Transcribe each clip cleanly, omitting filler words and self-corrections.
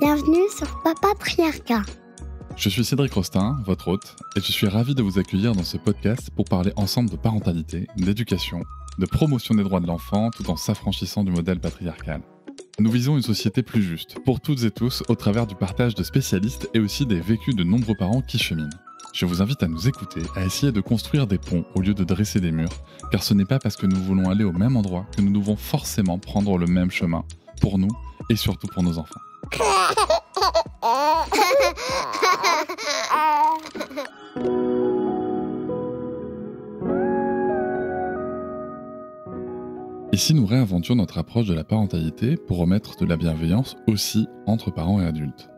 Bienvenue sur Papatriarcat. Je suis Cédric Rostin, votre hôte, et je suis ravi de vous accueillir dans ce podcast pour parler ensemble de parentalité, d'éducation, de promotion des droits de l'enfant tout en s'affranchissant du modèle patriarcal. Nous visons une société plus juste, pour toutes et tous, au travers du partage de spécialistes et aussi des vécus de nombreux parents qui cheminent. Je vous invite à nous écouter, à essayer de construire des ponts au lieu de dresser des murs, car ce n'est pas parce que nous voulons aller au même endroit que nous devons forcément prendre le même chemin, pour nous et surtout pour nos enfants. Ici, nous réinventions notre approche de la parentalité pour remettre de la bienveillance aussi entre parents et adultes.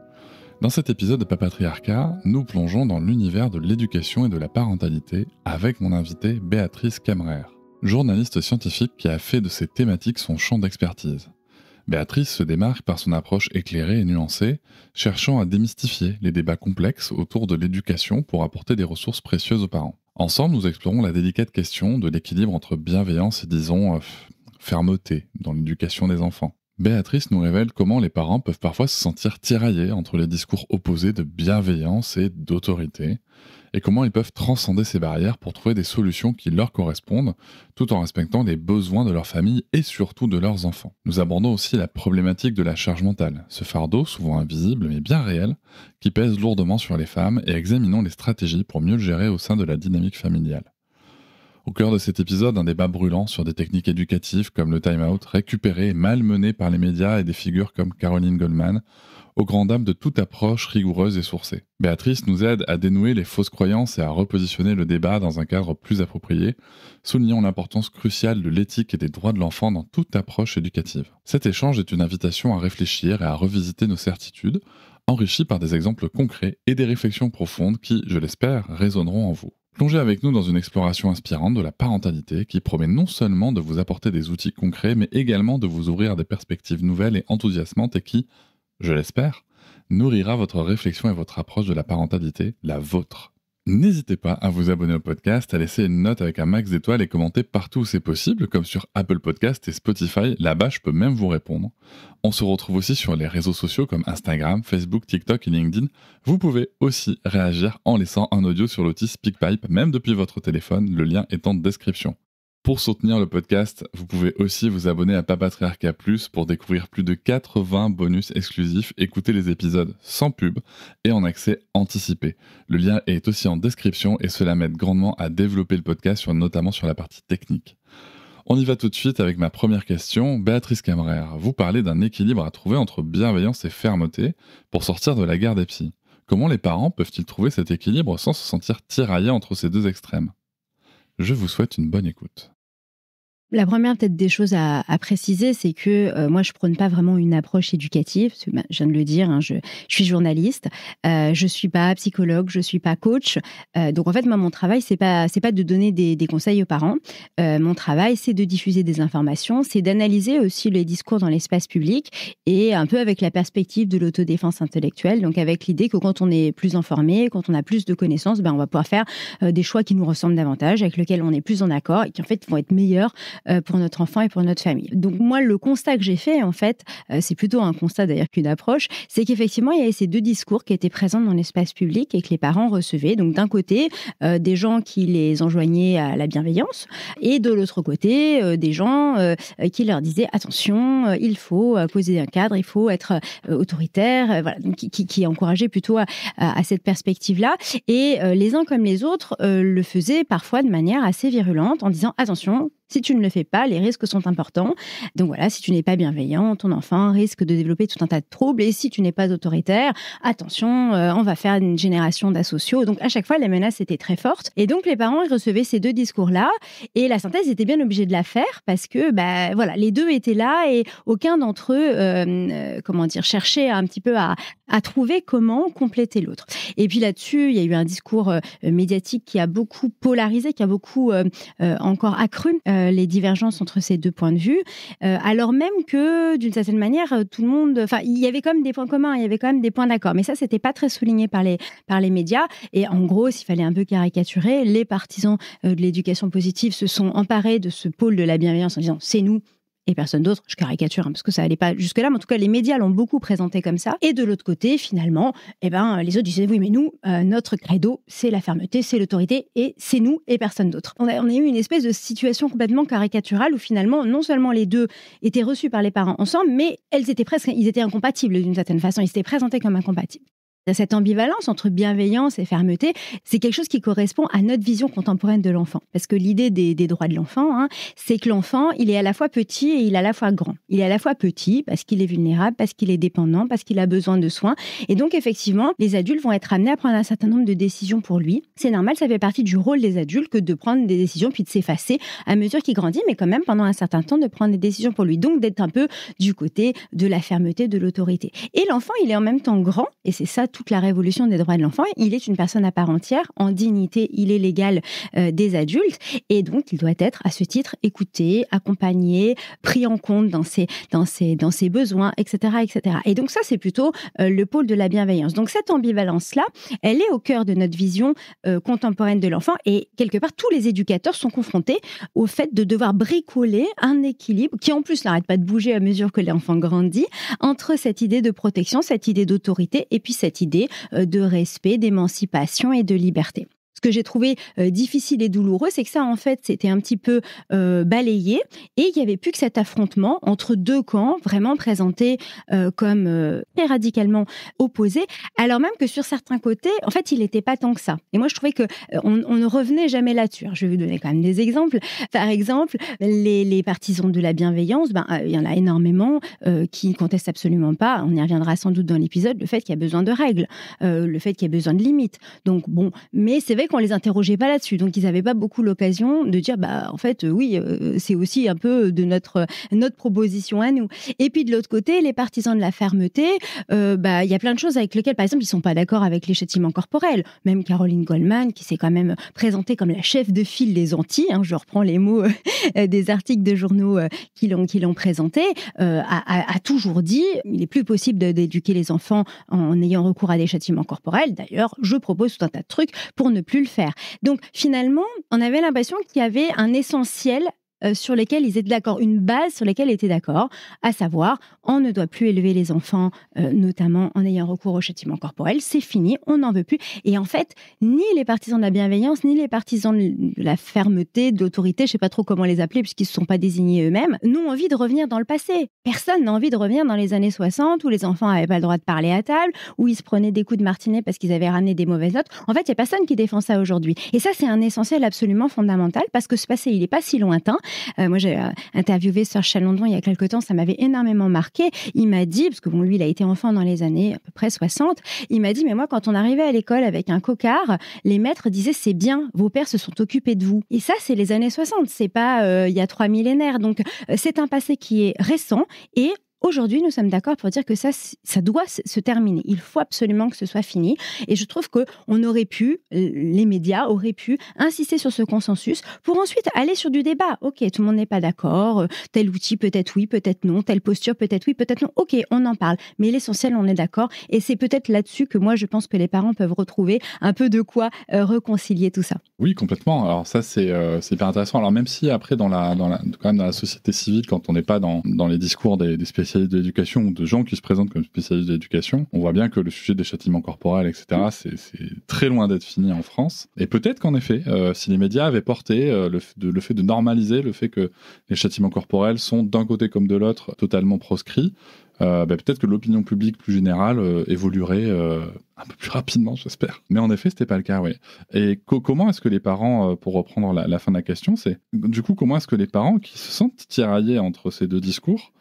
Dans cet épisode de Papatriarcat, nous plongeons dans l'univers de l'éducation et de la parentalité avec mon invitée Béatrice Kammerer, journaliste scientifique qui a fait de ces thématiques son champ d'expertise. Béatrice se démarque par son approche éclairée et nuancée, cherchant à démystifier les débats complexes autour de l'éducation pour apporter des ressources précieuses aux parents. Ensemble, nous explorons la délicate question de l'équilibre entre bienveillance et, disons, fermeté dans l'éducation des enfants. Béatrice nous révèle comment les parents peuvent parfois se sentir tiraillés entre les discours opposés de bienveillance et d'autorité, et comment ils peuvent transcender ces barrières pour trouver des solutions qui leur correspondent, tout en respectant les besoins de leur famille et surtout de leurs enfants. Nous abordons aussi la problématique de la charge mentale, ce fardeau souvent invisible mais bien réel, qui pèse lourdement sur les femmes, et examinons les stratégies pour mieux le gérer au sein de la dynamique familiale. Au cœur de cet épisode, un débat brûlant sur des techniques éducatives comme le time-out, récupéré et malmené par les médias et des figures comme Caroline Goldman, aux grandes dames de toute approche rigoureuse et sourcée. Béatrice nous aide à dénouer les fausses croyances et à repositionner le débat dans un cadre plus approprié, soulignant l'importance cruciale de l'éthique et des droits de l'enfant dans toute approche éducative. Cet échange est une invitation à réfléchir et à revisiter nos certitudes, enrichis par des exemples concrets et des réflexions profondes qui, je l'espère, résonneront en vous. Plongez avec nous dans une exploration inspirante de la parentalité qui promet non seulement de vous apporter des outils concrets, mais également de vous ouvrir des perspectives nouvelles et enthousiasmantes et qui, je l'espère, nourrira votre réflexion et votre approche de la parentalité, la vôtre. N'hésitez pas à vous abonner au podcast, à laisser une note avec un max d'étoiles et commenter partout où c'est possible, comme sur Apple Podcast et Spotify, là-bas je peux même vous répondre. On se retrouve aussi sur les réseaux sociaux comme Instagram, Facebook, TikTok et LinkedIn. Vous pouvez aussi réagir en laissant un audio sur l'outil SpeakPipe, même depuis votre téléphone, le lien est en description. Pour soutenir le podcast, vous pouvez aussi vous abonner à Papatriarcat Plus pour découvrir plus de 80 bonus exclusifs, écouter les épisodes sans pub et en accès anticipé. Le lien est aussi en description et cela m'aide grandement à développer le podcast, notamment sur la partie technique. On y va tout de suite avec ma première question. Béatrice Kammerer, vous parlez d'un équilibre à trouver entre bienveillance et fermeté pour sortir de la guerre des psys. Comment les parents peuvent-ils trouver cet équilibre sans se sentir tiraillés entre ces deux extrêmes ? Je vous souhaite une bonne écoute. La première peut-être des choses à préciser, c'est que moi je prône pas vraiment une approche éducative. Parce que, je viens de le dire, hein, je suis journaliste, je suis pas psychologue, je suis pas coach. Donc en fait moi mon travail c'est pas de donner des conseils aux parents. Mon travail c'est de diffuser des informations, c'est d'analyser aussi les discours dans l'espace public et un peu avec la perspective de l'autodéfense intellectuelle. Donc avec l'idée que quand on est plus informé, quand on a plus de connaissances, on va pouvoir faire des choix qui nous ressemblent davantage, avec lesquels on est plus en accord et qui en fait vont être meilleurs pour notre enfant et pour notre famille. Donc moi, le constat que j'ai fait, en fait, c'est plutôt un constat d'ailleurs qu'une approche, c'est qu'effectivement, il y avait ces deux discours qui étaient présents dans l'espace public et que les parents recevaient. Donc d'un côté, des gens qui les enjoignaient à la bienveillance et de l'autre côté, des gens qui leur disaient « Attention, il faut poser un cadre, il faut être autoritaire », voilà, donc qui encourageaient plutôt à cette perspective-là. Et les uns comme les autres le faisaient parfois de manière assez virulente en disant « Attention, si tu ne le fais pas, les risques sont importants. Donc voilà, si tu n'es pas bienveillant, ton enfant risque de développer tout un tas de troubles. Et si tu n'es pas autoritaire, attention, on va faire une génération d'asociaux. » Donc à chaque fois, la menace était très forte. Et donc les parents ils recevaient ces deux discours-là. Et la synthèse était bien obligée de la faire parce que voilà, les deux étaient là et aucun d'entre eux, cherchait un petit peu à trouver comment compléter l'autre. Et puis là-dessus, il y a eu un discours médiatique qui a beaucoup polarisé, qui a beaucoup encore accru les divergences entre ces deux points de vue, alors même que, d'une certaine manière, tout le monde... Enfin, il y avait quand même des points communs, il y avait quand même des points d'accord. Mais ça, c'était pas très souligné par les médias. Et en gros, s'il fallait un peu caricaturer, les partisans de l'éducation positive se sont emparés de ce pôle de la bienveillance en disant « c'est nous ». et personne d'autre. Je caricature parce que ça allait pas jusque-là, mais en tout cas, les médias l'ont beaucoup présenté comme ça. Et de l'autre côté, finalement, les autres disaient oui, mais nous, notre credo, c'est la fermeté, c'est l'autorité, et c'est nous et personne d'autre. On a eu une espèce de situation complètement caricaturale où finalement, non seulement les deux étaient reçus par les parents ensemble, mais ils étaient incompatibles d'une certaine façon. Ils s'étaient présentés comme incompatibles. Cette ambivalence entre bienveillance et fermeté, c'est quelque chose qui correspond à notre vision contemporaine de l'enfant. Parce que l'idée des droits de l'enfant, c'est que l'enfant, il est à la fois petit et il est à la fois grand. Il est à la fois petit parce qu'il est vulnérable, parce qu'il est dépendant, parce qu'il a besoin de soins. Et donc, effectivement, les adultes vont être amenés à prendre un certain nombre de décisions pour lui. C'est normal, ça fait partie du rôle des adultes que de prendre des décisions puis de s'effacer à mesure qu'il grandit, mais quand même, pendant un certain temps, de prendre des décisions pour lui. Donc, d'être un peu du côté de la fermeté, de l'autorité. Et l'enfant, il est en même temps grand, et c'est ça toute la révolution des droits de l'enfant. Il est une personne à part entière, en dignité, il est l'égal des adultes, et donc il doit être à ce titre écouté, accompagné, pris en compte dans ses besoins, etc., etc. Et donc ça, c'est plutôt le pôle de la bienveillance. Donc cette ambivalence-là, elle est au cœur de notre vision contemporaine de l'enfant, et quelque part, tous les éducateurs sont confrontés au fait de devoir bricoler un équilibre qui en plus n'arrête pas de bouger à mesure que l'enfant grandit, entre cette idée de protection, cette idée d'autorité, et puis cette idée de respect, d'émancipation et de liberté. Ce que j'ai trouvé difficile et douloureux, c'est que ça, en fait, c'était un petit peu balayé, et il n'y avait plus que cet affrontement entre deux camps, vraiment présentés comme très radicalement opposés, alors même que sur certains côtés, en fait, il n'était pas tant que ça. Et moi, je trouvais qu'on ne revenait jamais là-dessus. Alors, je vais vous donner quand même des exemples. Par exemple, les partisans de la bienveillance, il y en a énormément qui ne contestent absolument pas, on y reviendra sans doute dans l'épisode, le fait qu'il y a besoin de règles, le fait qu'il y a besoin de limites. Donc, bon, mais c'est vrai qu'on les interrogeait pas là-dessus, donc ils n'avaient pas beaucoup l'occasion de dire en fait oui, c'est aussi un peu de notre proposition à nous. Et puis de l'autre côté, les partisans de la fermeté, il y a plein de choses avec lesquelles, par exemple, ils sont pas d'accord avec les châtiments corporels. Même Caroline Goldman, qui s'est quand même présentée comme la chef de file des Antilles, je reprends les mots des articles de journaux qui l'ont présentée, a toujours dit il est plus possible d'éduquer les enfants en ayant recours à des châtiments corporels. D'ailleurs, je propose tout un tas de trucs pour ne plus le faire. Donc finalement, on avait l'impression qu'il y avait un essentiel sur lesquels ils étaient d'accord, une base sur laquelle ils étaient d'accord, à savoir, on ne doit plus élever les enfants, notamment en ayant recours au châtiment corporel, c'est fini, on n'en veut plus. Et en fait, ni les partisans de la bienveillance, ni les partisans de la fermeté, de l'autorité, je ne sais pas trop comment les appeler, puisqu'ils ne se sont pas désignés eux-mêmes, n'ont envie de revenir dans le passé. Personne n'a envie de revenir dans les années 60, où les enfants n'avaient pas le droit de parler à table, où ils se prenaient des coups de martinet parce qu'ils avaient ramené des mauvaises notes. En fait, il n'y a personne qui défend ça aujourd'hui. Et ça, c'est un essentiel absolument fondamental, parce que ce passé, il n'est pas si lointain. Moi, j'ai interviewé Serge Chalandon il y a quelque temps, ça m'avait énormément marqué. Il m'a dit, parce que lui, il a été enfant dans les années à peu près 60, il m'a dit, mais moi, quand on arrivait à l'école avec un cocard, les maîtres disaient, c'est bien, vos pères se sont occupés de vous. Et ça, c'est les années 60, c'est pas il y a 3 millénaires. Donc, c'est un passé qui est récent, et aujourd'hui, nous sommes d'accord pour dire que ça doit se terminer. Il faut absolument que ce soit fini. Et je trouve qu'on aurait pu, les médias auraient pu insister sur ce consensus pour ensuite aller sur du débat. Ok, tout le monde n'est pas d'accord. Tel outil, peut-être oui, peut-être non. Telle posture, peut-être oui, peut-être non. Ok, on en parle. Mais l'essentiel, on est d'accord. Et c'est peut-être là-dessus que moi, je pense que les parents peuvent retrouver un peu de quoi réconcilier tout ça. Oui, complètement. Alors ça, c'est hyper intéressant. Alors même si après, quand même dans la société civile, quand on n'est pas dans les discours des spécialistes de l'éducation ou de gens qui se présentent comme spécialistes de l'éducation, on voit bien que le sujet des châtiments corporels, etc., c'est très loin d'être fini en France. Et peut-être qu'en effet, si les médias avaient porté le fait de normaliser le fait que les châtiments corporels sont d'un côté comme de l'autre totalement proscrits, peut-être que l'opinion publique plus générale évoluerait un peu plus rapidement, j'espère. Mais en effet, c'était pas le cas, oui. Et comment est-ce que les parents, pour reprendre la fin de la question, c'est du coup comment est-ce que les parents qui se sentent tiraillés entre ces deux discours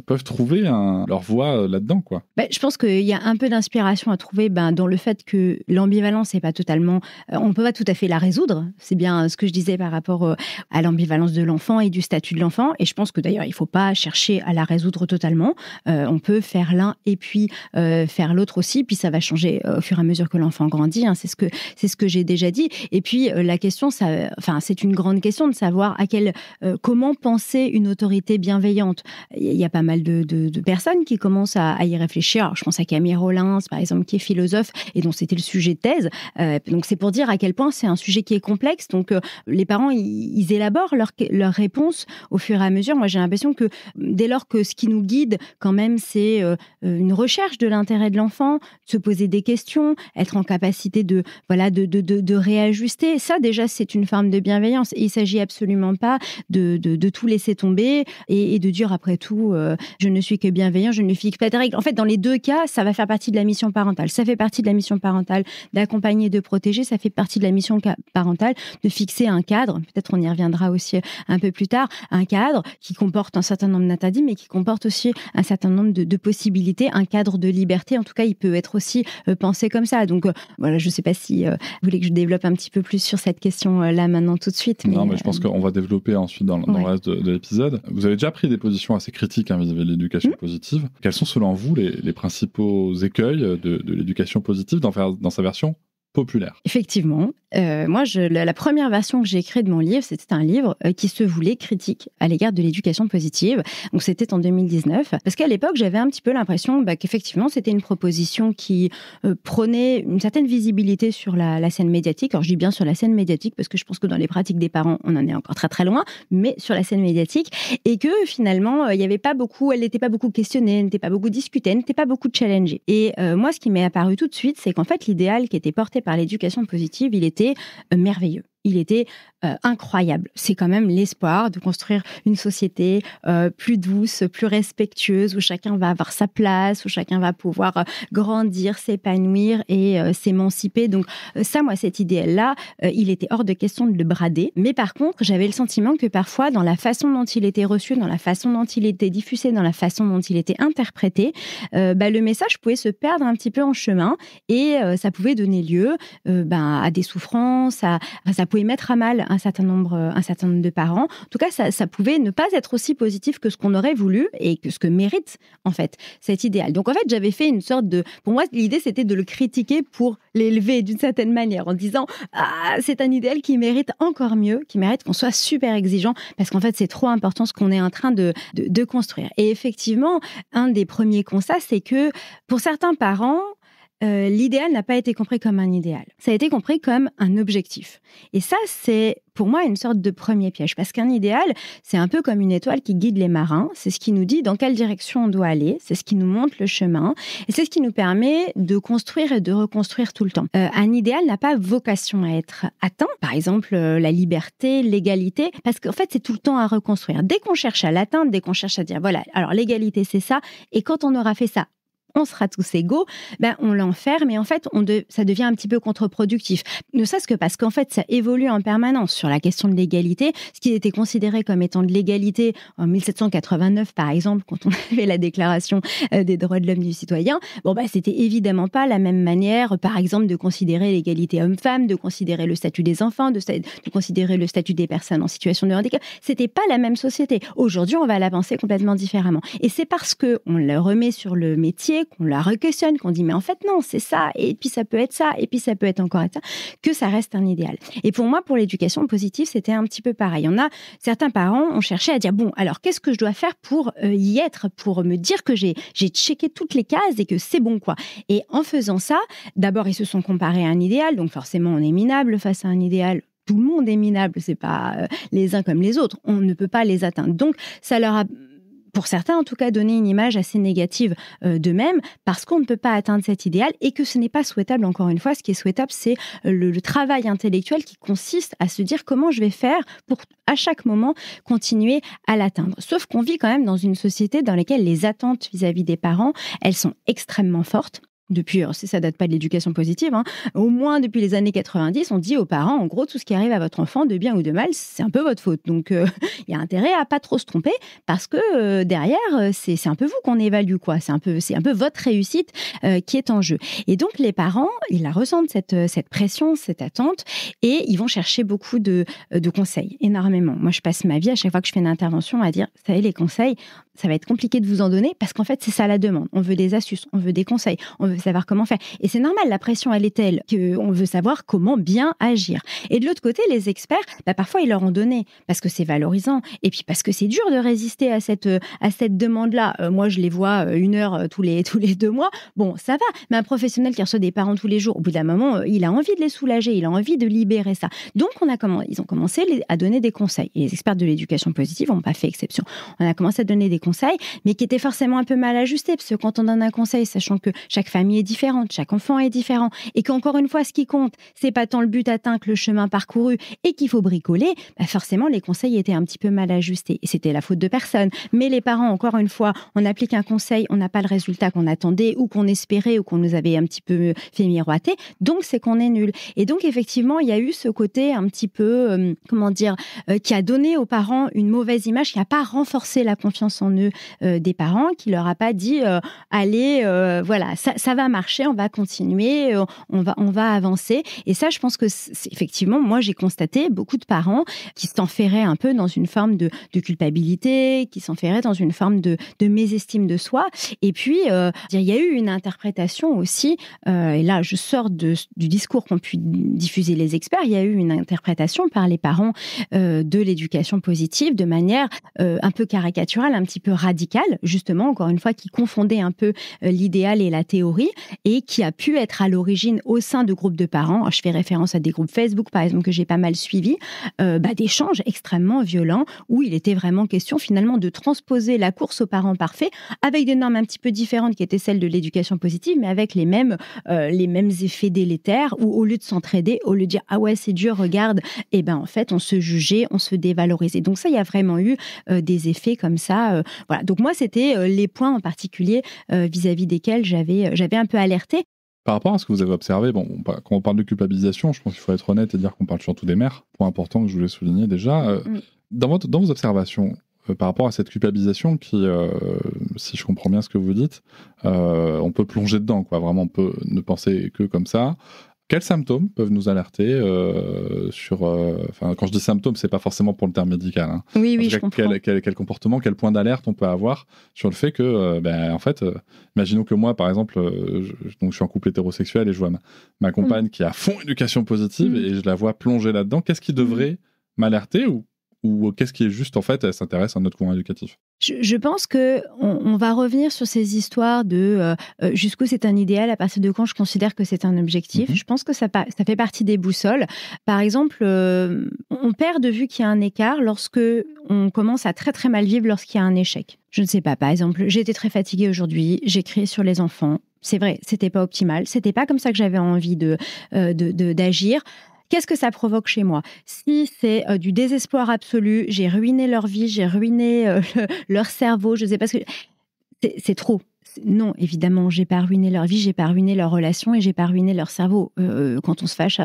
peuvent trouver leur voie là-dedans, quoi. Je pense qu'il y a un peu d'inspiration à trouver dans le fait que l'ambivalence n'est pas totalement... on ne peut pas tout à fait la résoudre. C'est bien ce que je disais par rapport à l'ambivalence de l'enfant et du statut de l'enfant. Et je pense que d'ailleurs, il ne faut pas chercher à la résoudre totalement. On peut faire l'un et puis faire l'autre aussi. Puis ça va changer au fur et à mesure que l'enfant grandit. C'est ce que j'ai déjà dit. Et puis la question, c'est une grande question de savoir comment penser une autorité bienveillante. Il y y a pas mal de personnes qui commencent à y réfléchir. Alors, je pense à Camille Rollins, par exemple, qui est philosophe et dont c'était le sujet de thèse. Donc, c'est pour dire à quel point c'est un sujet qui est complexe. Donc, les parents, ils élaborent leurs réponses au fur et à mesure. Moi, j'ai l'impression que dès lors que ce qui nous guide, quand même, c'est une recherche de l'intérêt de l'enfant, se poser des questions, être en capacité de réajuster. Ça, déjà, c'est une forme de bienveillance. Et il ne s'agit absolument pas de tout laisser tomber et de dire, après tout, je ne suis que bienveillant, je ne fixe pas de règles. En fait, dans les deux cas, ça va faire partie de la mission parentale. Ça fait partie de la mission parentale d'accompagner, de protéger. Ça fait partie de la mission parentale de fixer un cadre. Peut-être on y reviendra aussi un peu plus tard. Un cadre qui comporte un certain nombre d'interdits, mais qui comporte aussi un certain nombre de possibilités. Un cadre de liberté, en tout cas, il peut être aussi pensé comme ça. Donc, voilà, je ne sais pas si vous voulez que je développe un petit peu plus sur cette question-là maintenant tout de suite. Non, mais je pense qu'on va développer ensuite dans le reste de l'épisode. Vous avez déjà pris des positions assez critiques vis-à-vis de l'éducation positive. Quels sont selon vous les principaux écueils de l'éducation positive dans sa version populaire? Effectivement. Moi, la première version que j'ai écrite de mon livre, c'était un livre qui se voulait critique à l'égard de l'éducation positive. Donc, c'était en 2019. Parce qu'à l'époque, j'avais un petit peu l'impression qu'effectivement, c'était une proposition qui prônait une certaine visibilité sur la scène médiatique. Alors, je dis bien sur la scène médiatique parce que je pense que dans les pratiques des parents, on en est encore très, très loin, mais sur la scène médiatique. Et que finalement, il y avait pas beaucoup, elle n'était pas beaucoup questionnée, elle n'était pas beaucoup discutée, elle n'était pas beaucoup challengée. Et moi, ce qui m'est apparu tout de suite, c'est qu'en fait, l'idéal qui était porté par l'éducation positive, il était merveilleux. Il était incroyable. C'est quand même l'espoir de construire une société plus douce, plus respectueuse, où chacun va avoir sa place, où chacun va pouvoir grandir, s'épanouir et s'émanciper. Donc ça, moi, cet idéal-là, il était hors de question de le brader. Mais par contre, j'avais le sentiment que parfois, dans la façon dont il était reçu, dans la façon dont il était diffusé, dans la façon dont il était interprété, le message pouvait se perdre un petit peu en chemin et ça pouvait donner lieu à des souffrances, ça pouvait mettre à mal un certain nombre de parents. En tout cas, ça pouvait ne pas être aussi positif que ce qu'on aurait voulu et que ce que mérite, en fait, cet idéal. Donc, en fait, j'avais fait une sorte de... Pour moi, l'idée, c'était de le critiquer pour l'élever d'une certaine manière, en disant « c'est un idéal qui mérite encore mieux, qui mérite qu'on soit super exigeant, parce qu'en fait, c'est trop important ce qu'on est en train de construire. » Et effectivement, un des premiers constats, c'est que pour certains parents, l'idéal n'a pas été compris comme un idéal. Ça a été compris comme un objectif. Et ça, c'est pour moi une sorte de premier piège. Parce qu'un idéal, c'est un peu comme une étoile qui guide les marins. C'est ce qui nous dit dans quelle direction on doit aller. C'est ce qui nous montre le chemin. Et c'est ce qui nous permet de construire et de reconstruire tout le temps. Un idéal n'a pas vocation à être atteint. Par exemple, la liberté, l'égalité. Parce qu'en fait, c'est tout le temps à reconstruire. Dès qu'on cherche à l'atteindre, dès qu'on cherche à dire, voilà, alors l'égalité, c'est ça. Et quand on aura fait ça, on sera tous égaux, on l'enferme et en fait, ça devient un petit peu contre-productif. Ne serait-ce que parce qu'en fait, ça évolue en permanence sur la question de l'égalité. Ce qui était considéré comme étant de l'égalité en 1789, par exemple, quand on avait la déclaration des droits de l'homme et du citoyen, c'était évidemment pas la même manière, par exemple, de considérer l'égalité homme-femme, de considérer le statut des enfants, de considérer le statut des personnes en situation de handicap. C'était pas la même société. Aujourd'hui, on va la penser complètement différemment. Et c'est parce qu'on le remet sur le métier, qu'on la re-questionne, qu'on dit mais en fait non, c'est ça, et puis ça peut être ça, et puis ça peut être encore être ça, que ça reste un idéal. Et pour moi, pour l'éducation positive, c'était un petit peu pareil. Certains parents ont cherché à dire bon, alors qu'est-ce que je dois faire pour y être, pour me dire que j'ai checké toutes les cases et que c'est bon quoi. Et en faisant ça, d'abord ils se sont comparés à un idéal, donc forcément on est minable face à un idéal. Tout le monde est minable, c'est pas les uns comme les autres, on ne peut pas les atteindre. Donc ça leur a, pour certains en tout cas, donné une image assez négative d'eux-mêmes parce qu'on ne peut pas atteindre cet idéal et que ce n'est pas souhaitable. Encore une fois, ce qui est souhaitable, c'est le travail intellectuel qui consiste à se dire comment je vais faire pour, à chaque moment, continuer à l'atteindre. Sauf qu'on vit quand même dans une société dans laquelle les attentes vis-à-vis des parents, elles sont extrêmement fortes. Depuis, ça date pas de l'éducation positive, au moins depuis les années 90, on dit aux parents, en gros, tout ce qui arrive à votre enfant, de bien ou de mal, c'est un peu votre faute. Donc, il y a intérêt à pas trop se tromper, parce que derrière, c'est un peu vous qu'on évalue, quoi. C'est un peu votre réussite qui est en jeu. Et donc, les parents, ils la ressentent, cette pression, cette attente, et ils vont chercher beaucoup de conseils, énormément. Moi, je passe ma vie, à chaque fois que je fais une intervention, à dire, ça y est, les conseils, ça va être compliqué de vous en donner parce qu'en fait, c'est ça la demande. On veut des astuces, on veut des conseils, on veut savoir comment faire. Et c'est normal, la pression, elle est telle qu'on veut savoir comment bien agir. Et de l'autre côté, les experts, parfois, ils leur ont donné parce que c'est valorisant et puis parce que c'est dur de résister à cette demande-là. Moi, je les vois 1 heure tous les 2 mois. Bon, ça va. Mais un professionnel qui reçoit des parents tous les jours, au bout d'un moment, il a envie de les soulager, il a envie de libérer ça. Donc, ils ont commencé à donner des conseils. Et les experts de l'éducation positive n'ont pas fait exception. On a commencé à donner des conseils, mais qui étaient forcément un peu mal ajustés, parce que quand on donne un conseil, sachant que chaque famille est différente, chaque enfant est différent, et qu'encore une fois, ce qui compte, c'est pas tant le but atteint que le chemin parcouru, et qu'il faut bricoler, forcément, les conseils étaient un petit peu mal ajustés. Et c'était la faute de personne. Mais les parents, encore une fois, on applique un conseil, on n'a pas le résultat qu'on attendait, ou qu'on espérait, ou qu'on nous avait un petit peu fait miroiter, donc c'est qu'on est nul. Et donc, effectivement, il y a eu ce côté un petit peu, qui a donné aux parents une mauvaise image, qui n'a pas renforcé la confiance en eux des parents, qui leur a pas dit allez, voilà, ça va marcher, on va continuer, on va avancer. Et ça, je pense que effectivement, moi, j'ai constaté beaucoup de parents qui s'enferraient un peu dans une forme de culpabilité, qui s'enferraient dans une forme de mésestime de soi. Et puis, il y a eu une interprétation aussi, et là, je sors du discours qu'ont pu diffuser les experts, il y a eu une interprétation par les parents de l'éducation positive de manière un peu caricaturale, un petit peu radicale, justement, encore une fois, qui confondait un peu l'idéal et la théorie, et qui a pu être à l'origine au sein de groupes de parents. Alors, je fais référence à des groupes Facebook, par exemple, que j'ai pas mal suivis, d'échanges extrêmement violents, où il était vraiment question, finalement, de transposer la course aux parents parfaits, avec des normes un petit peu différentes qui étaient celles de l'éducation positive, mais avec les mêmes effets délétères, où au lieu de s'entraider, au lieu de dire « Ah ouais, c'est dur, regarde », en fait, on se jugeait, on se dévalorisait. Donc ça, il y a vraiment eu des effets comme ça. Voilà. Donc moi, c'était les points en particulier vis-à-vis desquels j'avais un peu alerté. Par rapport à ce que vous avez observé, quand on parle de culpabilisation, je pense qu'il faut être honnête et dire qu'on parle surtout des mères. Point important que je voulais souligner déjà. Dans vos observations, par rapport à cette culpabilisation qui, si je comprends bien ce que vous dites, on peut plonger dedans, quoi. Vraiment, on peut ne penser que comme ça. Quels symptômes peuvent nous alerter sur... quand je dis symptômes, c'est pas forcément pour le terme médical. Hein. Oui, je comprends. Quel comportement, quel point d'alerte on peut avoir sur le fait que, en fait, imaginons que moi, par exemple, je suis en couple hétérosexuel et je vois ma compagne qui a à fond éducation positive et je la vois plonger là-dedans. Qu'est-ce qui devrait m'alerter ou qu'est-ce qui est juste, en fait, elle s'intéresse à notre courant éducatif? Je pense qu'on va revenir sur ces histoires de jusqu'où c'est un idéal, à partir de quand je considère que c'est un objectif. Je pense que ça fait partie des boussoles. Par exemple, on perd de vue qu'il y a un écart lorsque on commence à très très mal vivre lorsqu'il y a un échec. Je ne sais pas, par exemple, j'ai été très fatiguée aujourd'hui, j'ai crié sur les enfants. C'est vrai, c'était pas optimal, c'était pas comme ça que j'avais envie d'agir. Qu'est-ce que ça provoque chez moi? Si c'est du désespoir absolu, j'ai ruiné leur vie, j'ai ruiné leur cerveau, je ne sais pas ce que... C'est trop. Non, évidemment, j'ai pas ruiné leur vie, j'ai pas ruiné leur relation et j'ai pas ruiné leur cerveau. Quand on se fâche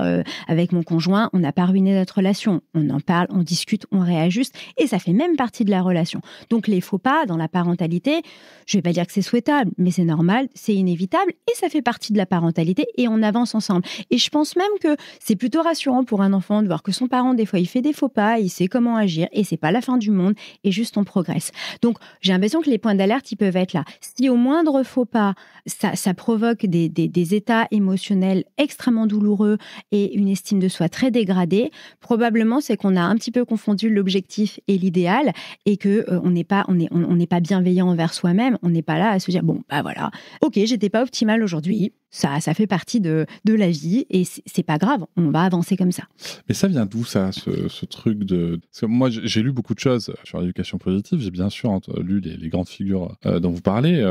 avec mon conjoint, on n'a pas ruiné notre relation. On en parle, on discute, on réajuste et ça fait même partie de la relation. Donc les faux pas dans la parentalité, je vais pas dire que c'est souhaitable, mais c'est normal, c'est inévitable et ça fait partie de la parentalité et on avance ensemble. Et je pense même que c'est plutôt rassurant pour un enfant de voir que son parent, des fois, il fait des faux pas, il sait comment agir et c'est pas la fin du monde et juste on progresse. Donc j'ai l'impression que les points d'alerte, ils peuvent être là. Si au moindre faux pas, ça provoque des états émotionnels extrêmement douloureux et une estime de soi très dégradée, probablement c'est qu'on a un petit peu confondu l'objectif et l'idéal et que on n'est pas bienveillant envers soi-même, on n'est pas là à se dire bon bah voilà, ok, j'étais pas optimale aujourd'hui, ça fait partie de la vie et c'est pas grave, on va avancer comme ça. Mais ça vient d'où ça, ce truc de... Parce que moi j'ai lu beaucoup de choses sur l'éducation positive, j'ai bien sûr lu les grandes figures dont vous parlez,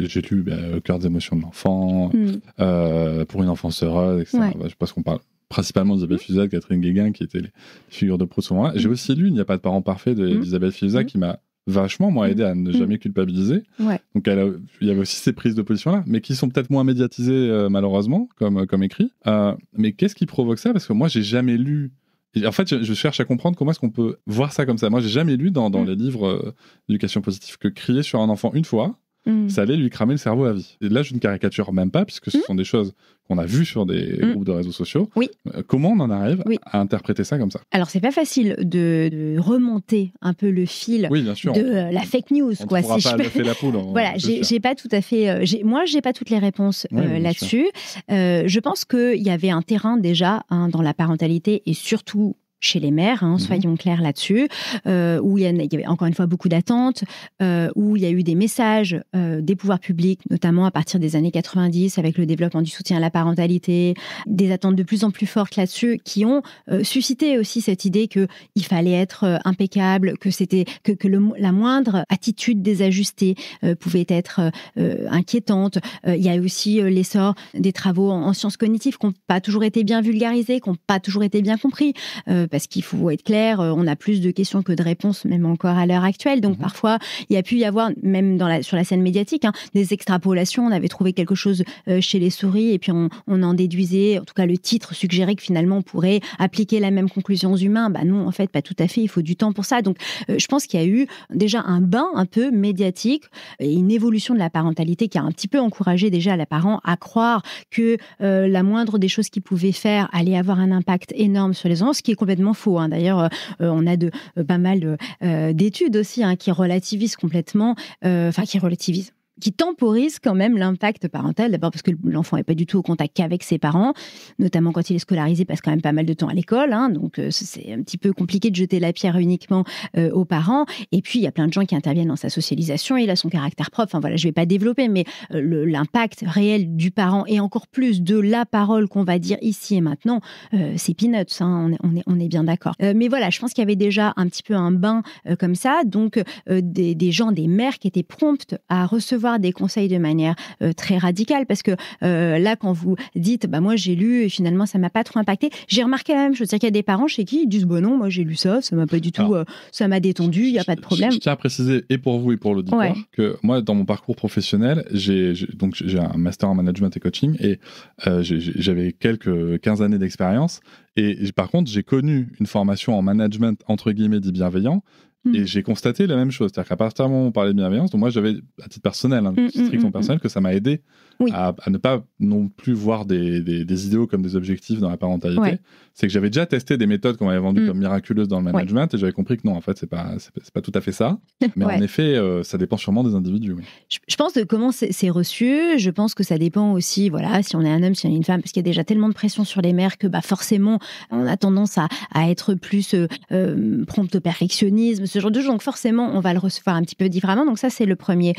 j'ai lu Cœur des émotions de l'enfant, Pour une enfance heureuse, etc. Ouais. Je pense qu'on parle principalement d'Isabelle Fizuza, de Catherine Guéguen, qui étaient les figures de proue de ce moment-là. J'ai aussi lu Il n'y a pas de parents parfaits d'Isabelle Fizuza, qui m'a vachement, moi, aidé à ne jamais culpabiliser. Ouais. Donc, il y avait aussi ces prises de position-là, mais qui sont peut-être moins médiatisées, malheureusement, comme écrit. Mais qu'est-ce qui provoque ça? Parce que moi, j'ai jamais lu... En fait, je cherche à comprendre comment est-ce qu'on peut voir ça comme ça. Moi, j'ai jamais lu dans les livres d'éducation positive que crier sur un enfant une fois, ça allait lui cramer le cerveau à vie. Et là, je ne caricature même pas, puisque ce sont des choses qu'on a vues sur des groupes de réseaux sociaux. Oui. Comment on en arrive à interpréter ça comme ça? Alors, c'est pas facile de remonter un peu le fil de la fake news. On ne pourra pas faire la poule. Voilà, j'ai pas tout à fait... moi, j'ai pas toutes les réponses là-dessus. Je pense qu'il y avait un terrain déjà dans la parentalité et surtout chez les mères, soyons clairs là-dessus, où il y avait encore une fois beaucoup d'attentes, où il y a eu des messages des pouvoirs publics, notamment à partir des années 90, avec le développement du soutien à la parentalité, des attentes de plus en plus fortes là-dessus, qui ont suscité aussi cette idée qu'il fallait être impeccable, que la moindre attitude désajustée pouvait être inquiétante. Il y a aussi l'essor des travaux en sciences cognitives qui n'ont pas toujours été bien vulgarisés, qui n'ont pas toujours été bien compris, parce qu'il faut être clair, on a plus de questions que de réponses, même encore à l'heure actuelle. Donc parfois, il y a pu y avoir, même sur la scène médiatique, des extrapolations. On avait trouvé quelque chose chez les souris et puis on en déduisait, en tout cas le titre suggérait que finalement on pourrait appliquer la même conclusion aux humains. Non, en fait, pas tout à fait, il faut du temps pour ça. Donc je pense qu'il y a eu déjà un bain un peu médiatique et une évolution de la parentalité qui a un petit peu encouragé déjà les parents à croire que la moindre des choses qu'ils pouvaient faire allait avoir un impact énorme sur les enfants, ce qui est complètement faux. D'ailleurs, on a pas mal d'études aussi qui relativisent complètement, qui temporise quand même l'impact parental, d'abord parce que l'enfant n'est pas du tout au contact qu'avec ses parents, notamment quand il est scolarisé, il passe quand même pas mal de temps à l'école, donc c'est un petit peu compliqué de jeter la pierre uniquement aux parents, et puis il y a plein de gens qui interviennent dans sa socialisation, il a son caractère propre, je ne vais pas développer, mais l'impact réel du parent, et encore plus de la parole qu'on va dire ici et maintenant, c'est peanuts, on est bien d'accord. Mais voilà, je pense qu'il y avait déjà un petit peu un bain comme ça, donc des gens, des mères qui étaient promptes à recevoir des conseils de manière très radicale, parce que là, quand vous dites moi j'ai lu et finalement ça m'a pas trop impacté, j'ai remarqué la même chose, c'est-à-dire qu'il y a des parents chez qui ils disent non, moi j'ai lu ça m'a pas du tout, ça m'a détendu, il y a pas de problème. Je tiens à préciser, et pour vous et pour l'auditoire, que moi dans mon parcours professionnel, j'ai un master en management et coaching, et j'avais quelques 15 années d'expérience, et par contre j'ai connu une formation en management entre guillemets dit bienveillant. Et j'ai constaté la même chose, c'est-à-dire qu'à partir du moment où on parlait de bienveillance, donc moi j'avais, à titre personnel, strictement personnel, que ça m'a aidé à ne pas non plus voir des idéaux comme des objectifs dans la parentalité. C'est que j'avais déjà testé des méthodes qu'on m'avait vendues comme miraculeuses dans le management, et j'avais compris que non, en fait, c'est pas tout à fait ça. Mais en effet, ça dépend sûrement des individus. Je pense de comment c'est reçu. Je pense que ça dépend aussi, si on est un homme, si on est une femme, parce qu'il y a déjà tellement de pression sur les mères que forcément, on a tendance à être plus prompte au perfectionnisme, ce genre de choses. Donc forcément, on va le recevoir un petit peu différemment. Donc ça, c'est le premier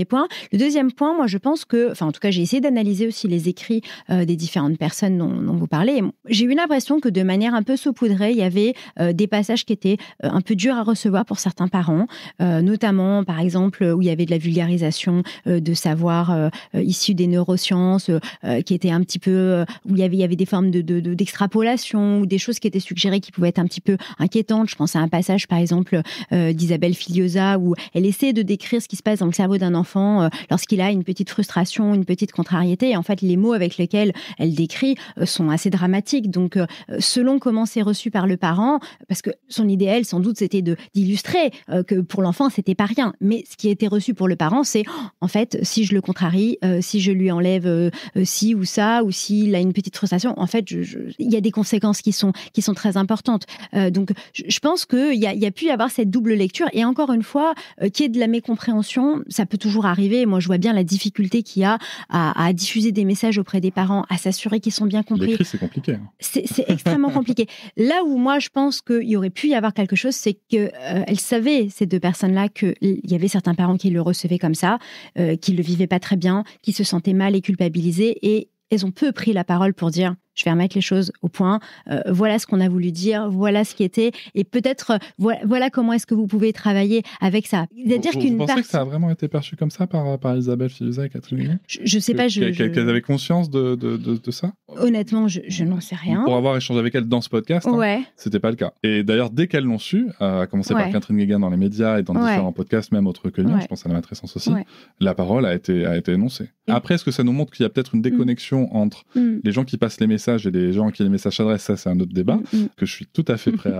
point. Le deuxième point, moi, je pense que, en tout cas, j'ai essayé d'analyser aussi les écrits des différentes personnes dont vous parlez. Et j'ai eu l'impression que de manière un peu saupoudrée, il y avait des passages qui étaient un peu durs à recevoir pour certains parents, notamment, par exemple, où il y avait de la vulgarisation de savoir issus des neurosciences, qui était un petit peu, où il y avait des formes d'extrapolation ou des choses qui étaient suggérées qui pouvaient être un petit peu inquiétantes. Je pense à un passage, par exemple, d'Isabelle Filiosa, où elle essaie de décrire ce qui se passe dans le cerveau d'un enfant lorsqu'il a une petite frustration, une petite contrariété. Et en fait, les mots avec lesquels elle décrit sont assez dramatiques. Donc, selon comment c'est reçu par le parent, parce que son idéal, sans doute, c'était d'illustrer que pour l'enfant, c'était pas rien. Mais ce qui a été reçu pour le parent, c'est, en fait, si je le contrarie, si je lui enlève ci ou ça, ou s'il a une petite frustration, en fait, il y a des conséquences qui sont très importantes. Donc, je pense qu'il y a pu y avoir cette double lecture. Et encore une fois, qu'il y ait de la mécompréhension, ça peut toujours arriver. Moi, je vois bien la difficulté qu'il y a à diffuser des messages auprès des parents, à s'assurer qu'ils sont bien compris. L'écrit, c'est compliqué. C'est extrêmement compliqué. Là où moi, je pense qu'il y aurait pu y avoir quelque chose, c'est qu'elles savaient, ces deux personnes-là, qu'il y avait certains parents qui le recevaient comme ça, qui le vivaient pas très bien, qui se sentaient mal et culpabilisés, et elles ont peu pris la parole pour dire je vais remettre les choses au point, voilà ce qu'on a voulu dire, voilà ce qui était, et peut-être voilà comment est-ce que vous pouvez travailler avec ça. C'est-à-dire vous pensez que ça a vraiment été perçu comme ça par Isabelle Filiosa et Catherine Guéguen ? Je sais pas. Qu'elles avaient conscience de ça ? Honnêtement, je n'en sais rien. Pour avoir échangé avec elles dans ce podcast, c'était pas le cas. Et d'ailleurs, dès qu'elles l'ont su, à commencer par Catherine Guéguen dans les médias et dans différents podcasts, même autres que nous, je pense à la Matrescence aussi, la parole a été énoncée. Après, est-ce que ça nous montre qu'il y a peut-être une déconnexion entre les gens qui passent les messages messages et les gens à qui les messages s'adressent, ça c'est un autre débat que je suis tout à fait prêt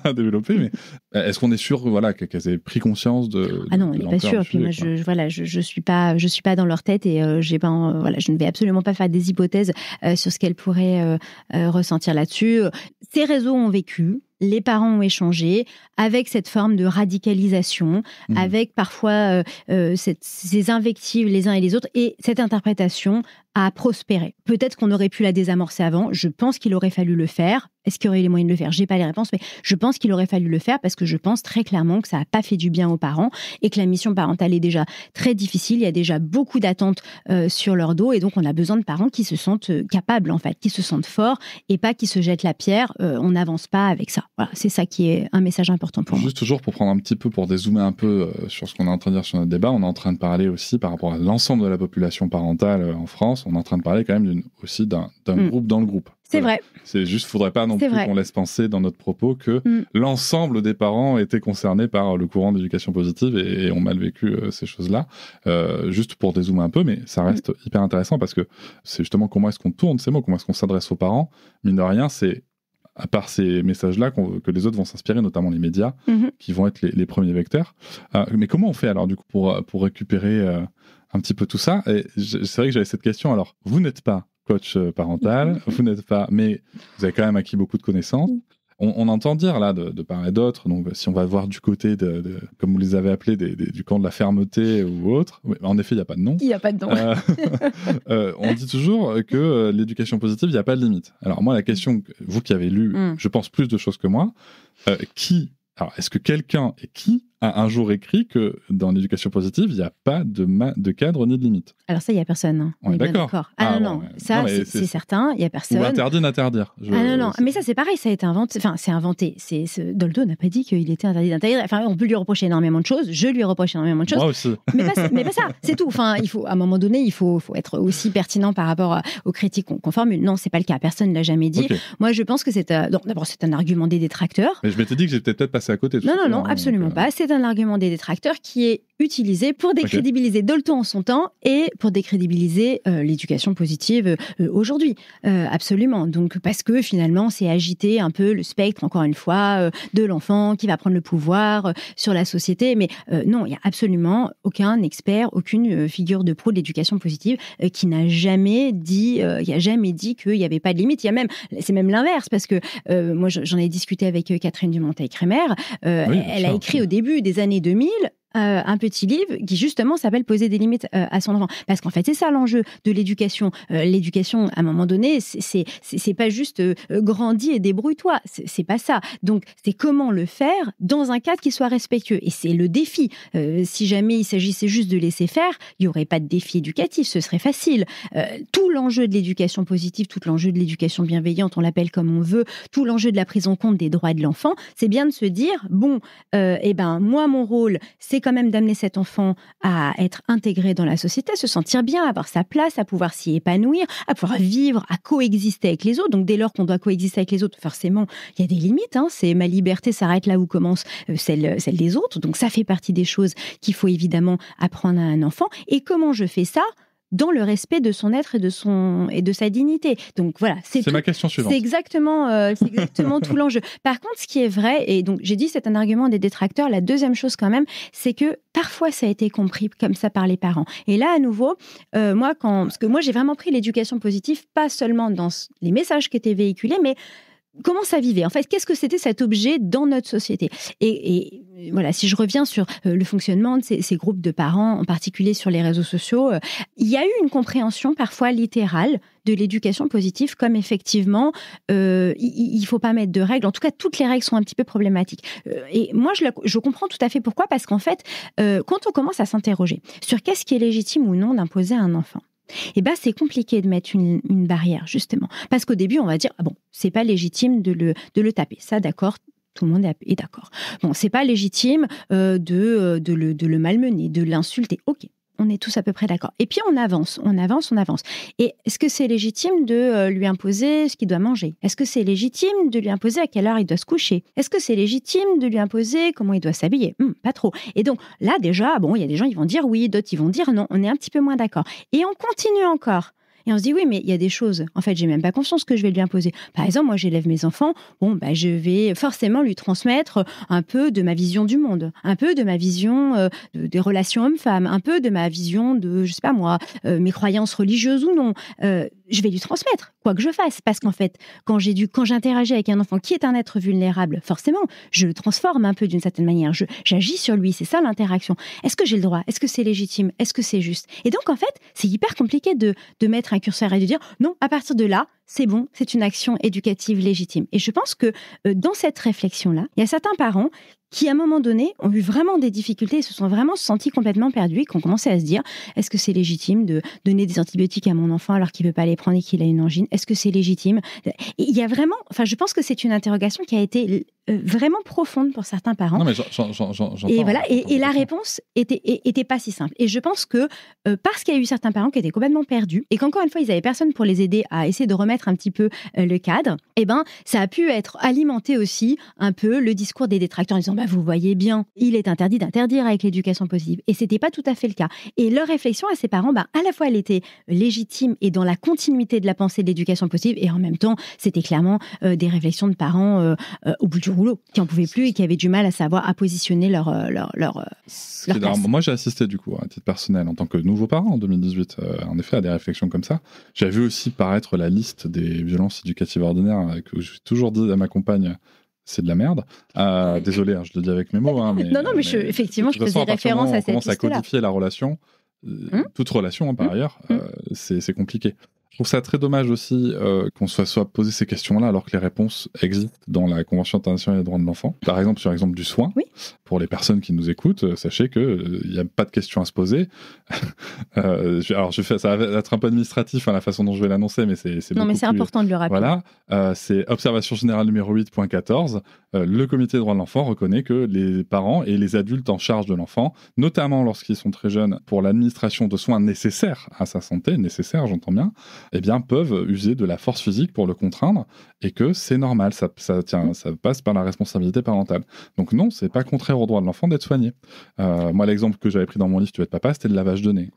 à développer. Mais est-ce qu'on est sûr qu'elles aient pris conscience de Ah non, on n'est pas sûr. Puis moi, je suis pas dans leur tête et je ne vais absolument pas faire des hypothèses sur ce qu'elles pourraient ressentir là-dessus. Ces réseaux ont vécu. Les parents ont échangé avec cette forme de radicalisation, avec parfois ces invectives les uns et les autres, et cette interprétation a prospéré. Peut-être qu'on aurait pu la désamorcer avant. Je pense qu'il aurait fallu le faire. Est-ce qu'il y aurait les moyens de le faire ? J'ai pas les réponses, mais je pense qu'il aurait fallu le faire parce que je pense très clairement que ça n'a pas fait du bien aux parents et que la mission parentale est déjà très difficile. Il y a déjà beaucoup d'attentes sur leur dos et donc on a besoin de parents qui se sentent capables, en fait, qui se sentent forts et pas qui se jettent la pierre. On n'avance pas avec ça. Voilà, c'est ça qui est un message important pour moi. Juste toujours pour prendre un petit peu, pour dézoomer un peu sur ce qu'on est en train de dire sur notre débat, on est en train de parler aussi par rapport à l'ensemble de la population parentale en France, on est en train de parler quand même aussi d'un groupe dans le groupe. C'est vrai. C'est juste, faudrait pas non plus qu'on laisse penser dans notre propos que l'ensemble des parents étaient concernés par le courant d'éducation positive et ont mal vécu ces choses-là. Juste pour dézoomer un peu, mais ça reste hyper intéressant parce que c'est justement comment est-ce qu'on tourne ces mots, comment est-ce qu'on s'adresse aux parents. Mine de rien, c'est à part ces messages-là que les autres vont s'inspirer, notamment les médias, qui vont être les premiers vecteurs. Mais comment on fait alors du coup pour récupérer un petit peu tout ça ? Et c'est vrai que j'avais cette question. Alors, vous n'êtes pas coach parental, vous n'êtes pas, mais vous avez quand même acquis beaucoup de connaissances. On entend dire là de part et d'autre, donc si on va voir du côté comme vous les avez appelés, du camp de la fermeté ou autre, en effet, il n'y a pas de nom. Il n'y a pas de nom. On dit toujours que l'éducation positive, il n'y a pas de limite. Alors moi, la question, vous qui avez lu, je pense, plus de choses que moi, alors est-ce que quelqu'un a un jour écrit que dans l'éducation positive, il n'y a pas de cadre ni de limite? Alors ça, il n'y a personne. Hein. On est bien d'accord. Non, ça, c'est certain, il n'y a personne. Ou interdit d'interdire. Non, mais ça, c'est pareil, ça a été inventé. Enfin, c'est inventé. Dolto n'a pas dit qu'il était interdit d'interdire. Enfin, on peut lui reprocher énormément de choses. Je lui reproche énormément de choses. Moi aussi. Mais pas ça, c'est tout. Enfin, à un moment donné, il faut être aussi pertinent par rapport aux critiques qu'on formule. Non, c'est pas le cas. Personne ne l'a jamais dit. Okay. Moi, je pense que d'abord, c'est un argument des détracteurs. Mais je m'étais dit que j'étais peut-être passé à côté. Non, absolument pas. C'est un argument des détracteurs qui est utilisé pour décrédibiliser Dolto en son temps et pour décrédibiliser l'éducation positive aujourd'hui. Absolument. Donc, parce que finalement, c'est agiter un peu le spectre, encore une fois, de l'enfant qui va prendre le pouvoir sur la société. Mais non, il n'y a absolument aucun expert, aucune figure de pro de l'éducation positive qui n'a jamais dit qu'il n'y avait pas de limite. C'est même l'inverse, parce que moi, j'en ai discuté avec Catherine Dumontet-Crémer. Elle a écrit au début des années 2000 un petit livre qui justement s'appelle Poser des limites à son enfant, parce qu'en fait c'est ça l'enjeu de l'éducation. L'éducation, à un moment donné, c'est pas juste grandis et débrouille-toi, c'est pas ça. Donc c'est comment le faire dans un cadre qui soit respectueux, et c'est le défi. Si jamais il s'agissait juste de laisser faire, il y aurait pas de défi éducatif, ce serait facile. Tout l'enjeu de l'éducation positive, tout l'enjeu de l'éducation bienveillante, on l'appelle comme on veut, tout l'enjeu de la prise en compte des droits de l'enfant, c'est bien de se dire moi mon rôle c'est quand même d'amener cet enfant à être intégré dans la société, à se sentir bien, à avoir sa place, à pouvoir s'y épanouir, à pouvoir vivre, à coexister avec les autres. Donc dès lors qu'on doit coexister avec les autres, forcément, il y a des limites. C'est ma liberté s'arrête là où commence celle des autres. Donc ça fait partie des choses qu'il faut évidemment apprendre à un enfant. Et comment je fais ça ? Dans le respect de son être et de sa dignité. Donc voilà, c'est ma question suivante. C'est exactement tout l'enjeu. Par contre, ce qui est vrai, et donc j'ai dit c'est un argument des détracteurs, la deuxième chose quand même, c'est que parfois ça a été compris comme ça par les parents. Et là, à nouveau, parce que moi j'ai vraiment pris l'éducation positive, pas seulement dans les messages qui étaient véhiculés, mais comment ça vivait ? En fait, qu'est-ce que c'était cet objet dans notre société ? Et voilà, si je reviens sur le fonctionnement de ces groupes de parents, en particulier sur les réseaux sociaux, il y a eu une compréhension parfois littérale de l'éducation positive, comme effectivement, il ne faut pas mettre de règles. En tout cas, toutes les règles sont un petit peu problématiques. Et moi, je comprends tout à fait pourquoi, parce qu'en fait, quand on commence à s'interroger sur qu'est-ce qui est légitime ou non d'imposer à un enfant, c'est compliqué de mettre une barrière, justement. Parce qu'au début, on va dire, c'est pas légitime de le taper. Ça, d'accord, tout le monde est d'accord. Bon, c'est pas légitime de le malmener, de l'insulter. Ok, on est tous à peu près d'accord. Et puis on avance. Et est-ce que c'est légitime de lui imposer ce qu'il doit manger ? Est-ce que c'est légitime de lui imposer à quelle heure il doit se coucher ? Est-ce que c'est légitime de lui imposer comment il doit s'habiller ? Pas trop. Et donc là déjà, il y a des gens qui vont dire oui, d'autres ils vont dire non. On est un petit peu moins d'accord. Et on continue encore. Et on se dit, oui, mais il y a des choses, en fait, j'ai même pas conscience que je vais lui imposer. Par exemple, moi, j'élève mes enfants, je vais forcément lui transmettre un peu de ma vision du monde, un peu de ma vision des relations hommes-femmes, un peu de ma vision de, je sais pas moi, mes croyances religieuses ou non. Je vais lui transmettre, quoi que je fasse. Parce qu'en fait, quand j'interagis avec un enfant qui est un être vulnérable, forcément, je le transforme un peu d'une certaine manière. J'agis sur lui, c'est ça l'interaction. Est-ce que j'ai le droit? Est-ce que c'est légitime? Est-ce que c'est juste? Et donc, en fait, c'est hyper compliqué de mettre un curseur et de dire, non, à partir de là, c'est bon, c'est une action éducative légitime. Et je pense que dans cette réflexion-là, il y a certains parents qui, à un moment donné, ont eu vraiment des difficultés et se sont vraiment sentis complètement perdus et qui ont commencé à se dire, est-ce que c'est légitime de donner des antibiotiques à mon enfant alors qu'il ne veut pas les prendre et qu'il a une angine? Est-ce que c'est légitime? Et il y a vraiment, je pense que c'est une interrogation qui a été vraiment profonde pour certains parents. Non, mais j'entends. Et voilà, et la réponse était pas si simple. Et je pense que parce qu'il y a eu certains parents qui étaient complètement perdus et qu'encore une fois, ils n'avaient personne pour les aider à essayer de remettre un petit peu le cadre, ça a pu être alimenté aussi un peu le discours des détracteurs en disant, vous voyez bien, il est interdit d'interdire avec l'éducation positive. Et c'était pas tout à fait le cas. Et leur réflexion à ces parents, à la fois, elle était légitime et dans la continuité de la pensée de l'éducation positive, et en même temps, c'était clairement des réflexions de parents au bout du rouleau, qui en pouvaient plus et qui avaient du mal à savoir à positionner leur place. Moi, j'ai assisté du coup, à titre personnel, en tant que nouveau parent en 2018, en effet, à des réflexions comme ça. J'avais vu aussi paraître la liste des violences éducatives ordinaires que j'ai toujours dit à ma compagne, c'est de la merde. Désolé, je le dis avec mes mots. Mais, effectivement, je faisais référence à cette liste-là. On commence à codifier la relation, toute relation par ailleurs, c'est compliqué. Je trouve ça très dommage aussi qu'on soit posé ces questions-là alors que les réponses existent dans la Convention internationale des droits de l'enfant. Par exemple, sur l'exemple du soin, pour les personnes qui nous écoutent, sachez qu'il n'y a pas de questions à se poser. Ça va être un peu administratif la façon dont je vais l'annoncer, mais c'est non, mais c'est important de le rappeler. Voilà, c'est Observation générale numéro 8.14. Le comité des droits de l'enfant reconnaît que les parents et les adultes en charge de l'enfant, notamment lorsqu'ils sont très jeunes, pour l'administration de soins nécessaires à sa santé, j'entends bien, peuvent user de la force physique pour le contraindre et que c'est normal, ça passe par la responsabilité parentale. Donc non, c'est pas contraire au droit de l'enfant d'être soigné. Moi, l'exemple que j'avais pris dans mon livre Tu veux être papa, c'était le lavage de nez.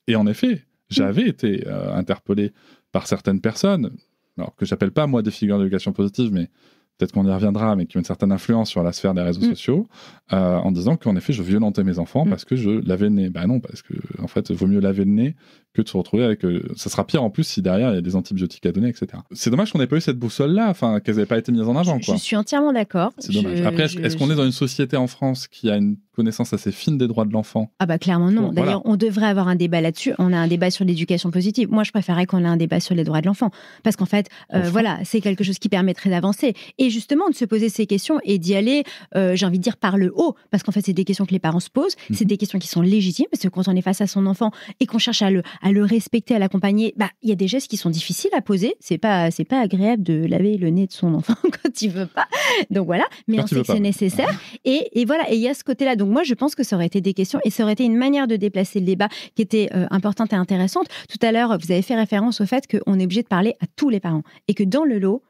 Et en effet, j'avais été interpellé par certaines personnes, alors que j'appelle pas moi des figures d'éducation positive, mais peut-être qu'on y reviendra, mais qui ont une certaine influence sur la sphère des réseaux sociaux, en disant qu'en effet, je violentais mes enfants parce que je lavais le nez. Non, parce que en fait, il vaut mieux laver le nez que de se retrouver avec... ça sera pire en plus si derrière, il y a des antibiotiques à donner, etc. C'est dommage qu'on n'ait pas eu cette boussole-là, qu'elles n'aient pas été mises en avant. Je suis entièrement d'accord. C'est dommage. Après, est-ce qu'on est dans une société en France qui a une connaissance assez fine des droits de l'enfant? Clairement non. D'ailleurs, on devrait avoir un débat là-dessus. On a un débat sur l'éducation positive. Moi, je préférerais qu'on ait un débat sur les droits de l'enfant. Parce qu'en fait, c'est quelque chose qui permettrait d'avancer. Et justement, de se poser ces questions et d'y aller, j'ai envie de dire, par le haut. Parce qu'en fait, c'est des questions que les parents se posent. C'est des questions qui sont légitimes. Parce que quand on est face à son enfant et qu'on cherche à le respecter, à l'accompagner, il y a des gestes qui sont difficiles à poser. C'est pas agréable de laver le nez de son enfant quand il veut pas. Donc voilà. Mais on sait que c'est nécessaire. Et voilà. Et il y a ce côté-là. Donc moi, je pense que ça aurait été des questions et ça aurait été une manière de déplacer le débat qui était importante et intéressante. Tout à l'heure, vous avez fait référence au fait qu'on est obligé de parler à tous les parents et que dans le lot,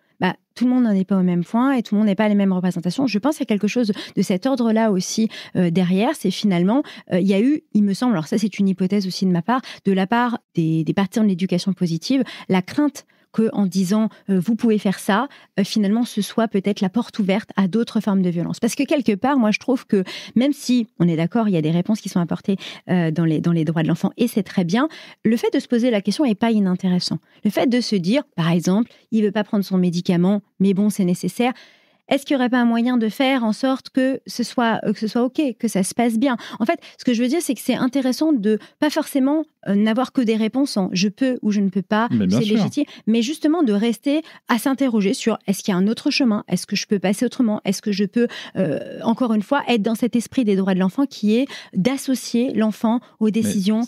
tout le monde n'en est pas au même point et tout le monde n'est pas les mêmes représentations. Je pense qu'il y a quelque chose de cet ordre-là aussi derrière. C'est finalement, il y a eu, il me semble, alors ça c'est une hypothèse aussi de ma part, de la part des partisans de l'éducation positive, la crainte qu'en disant vous pouvez faire ça, finalement ce soit peut-être la porte ouverte à d'autres formes de violence. Parce que quelque part, moi je trouve que même si on est d'accord, il y a des réponses qui sont apportées dans les droits de l'enfant et c'est très bien, le fait de se poser la question n'est pas inintéressant. Le fait de se dire, par exemple, il ne veut pas prendre son médicament, mais bon c'est nécessaire. Est-ce qu'il n'y aurait pas un moyen de faire en sorte que ce soit OK, que ça se passe bien? En fait, ce que je veux dire, c'est que c'est intéressant de pas forcément n'avoir que des réponses en je peux ou je ne peux pas, c'est légitime, mais justement de rester à s'interroger sur est-ce qu'il y a un autre chemin? Est-ce que je peux passer autrement? Est-ce que je peux, encore une fois, être dans cet esprit des droits de l'enfant qui est d'associer l'enfant aux décisions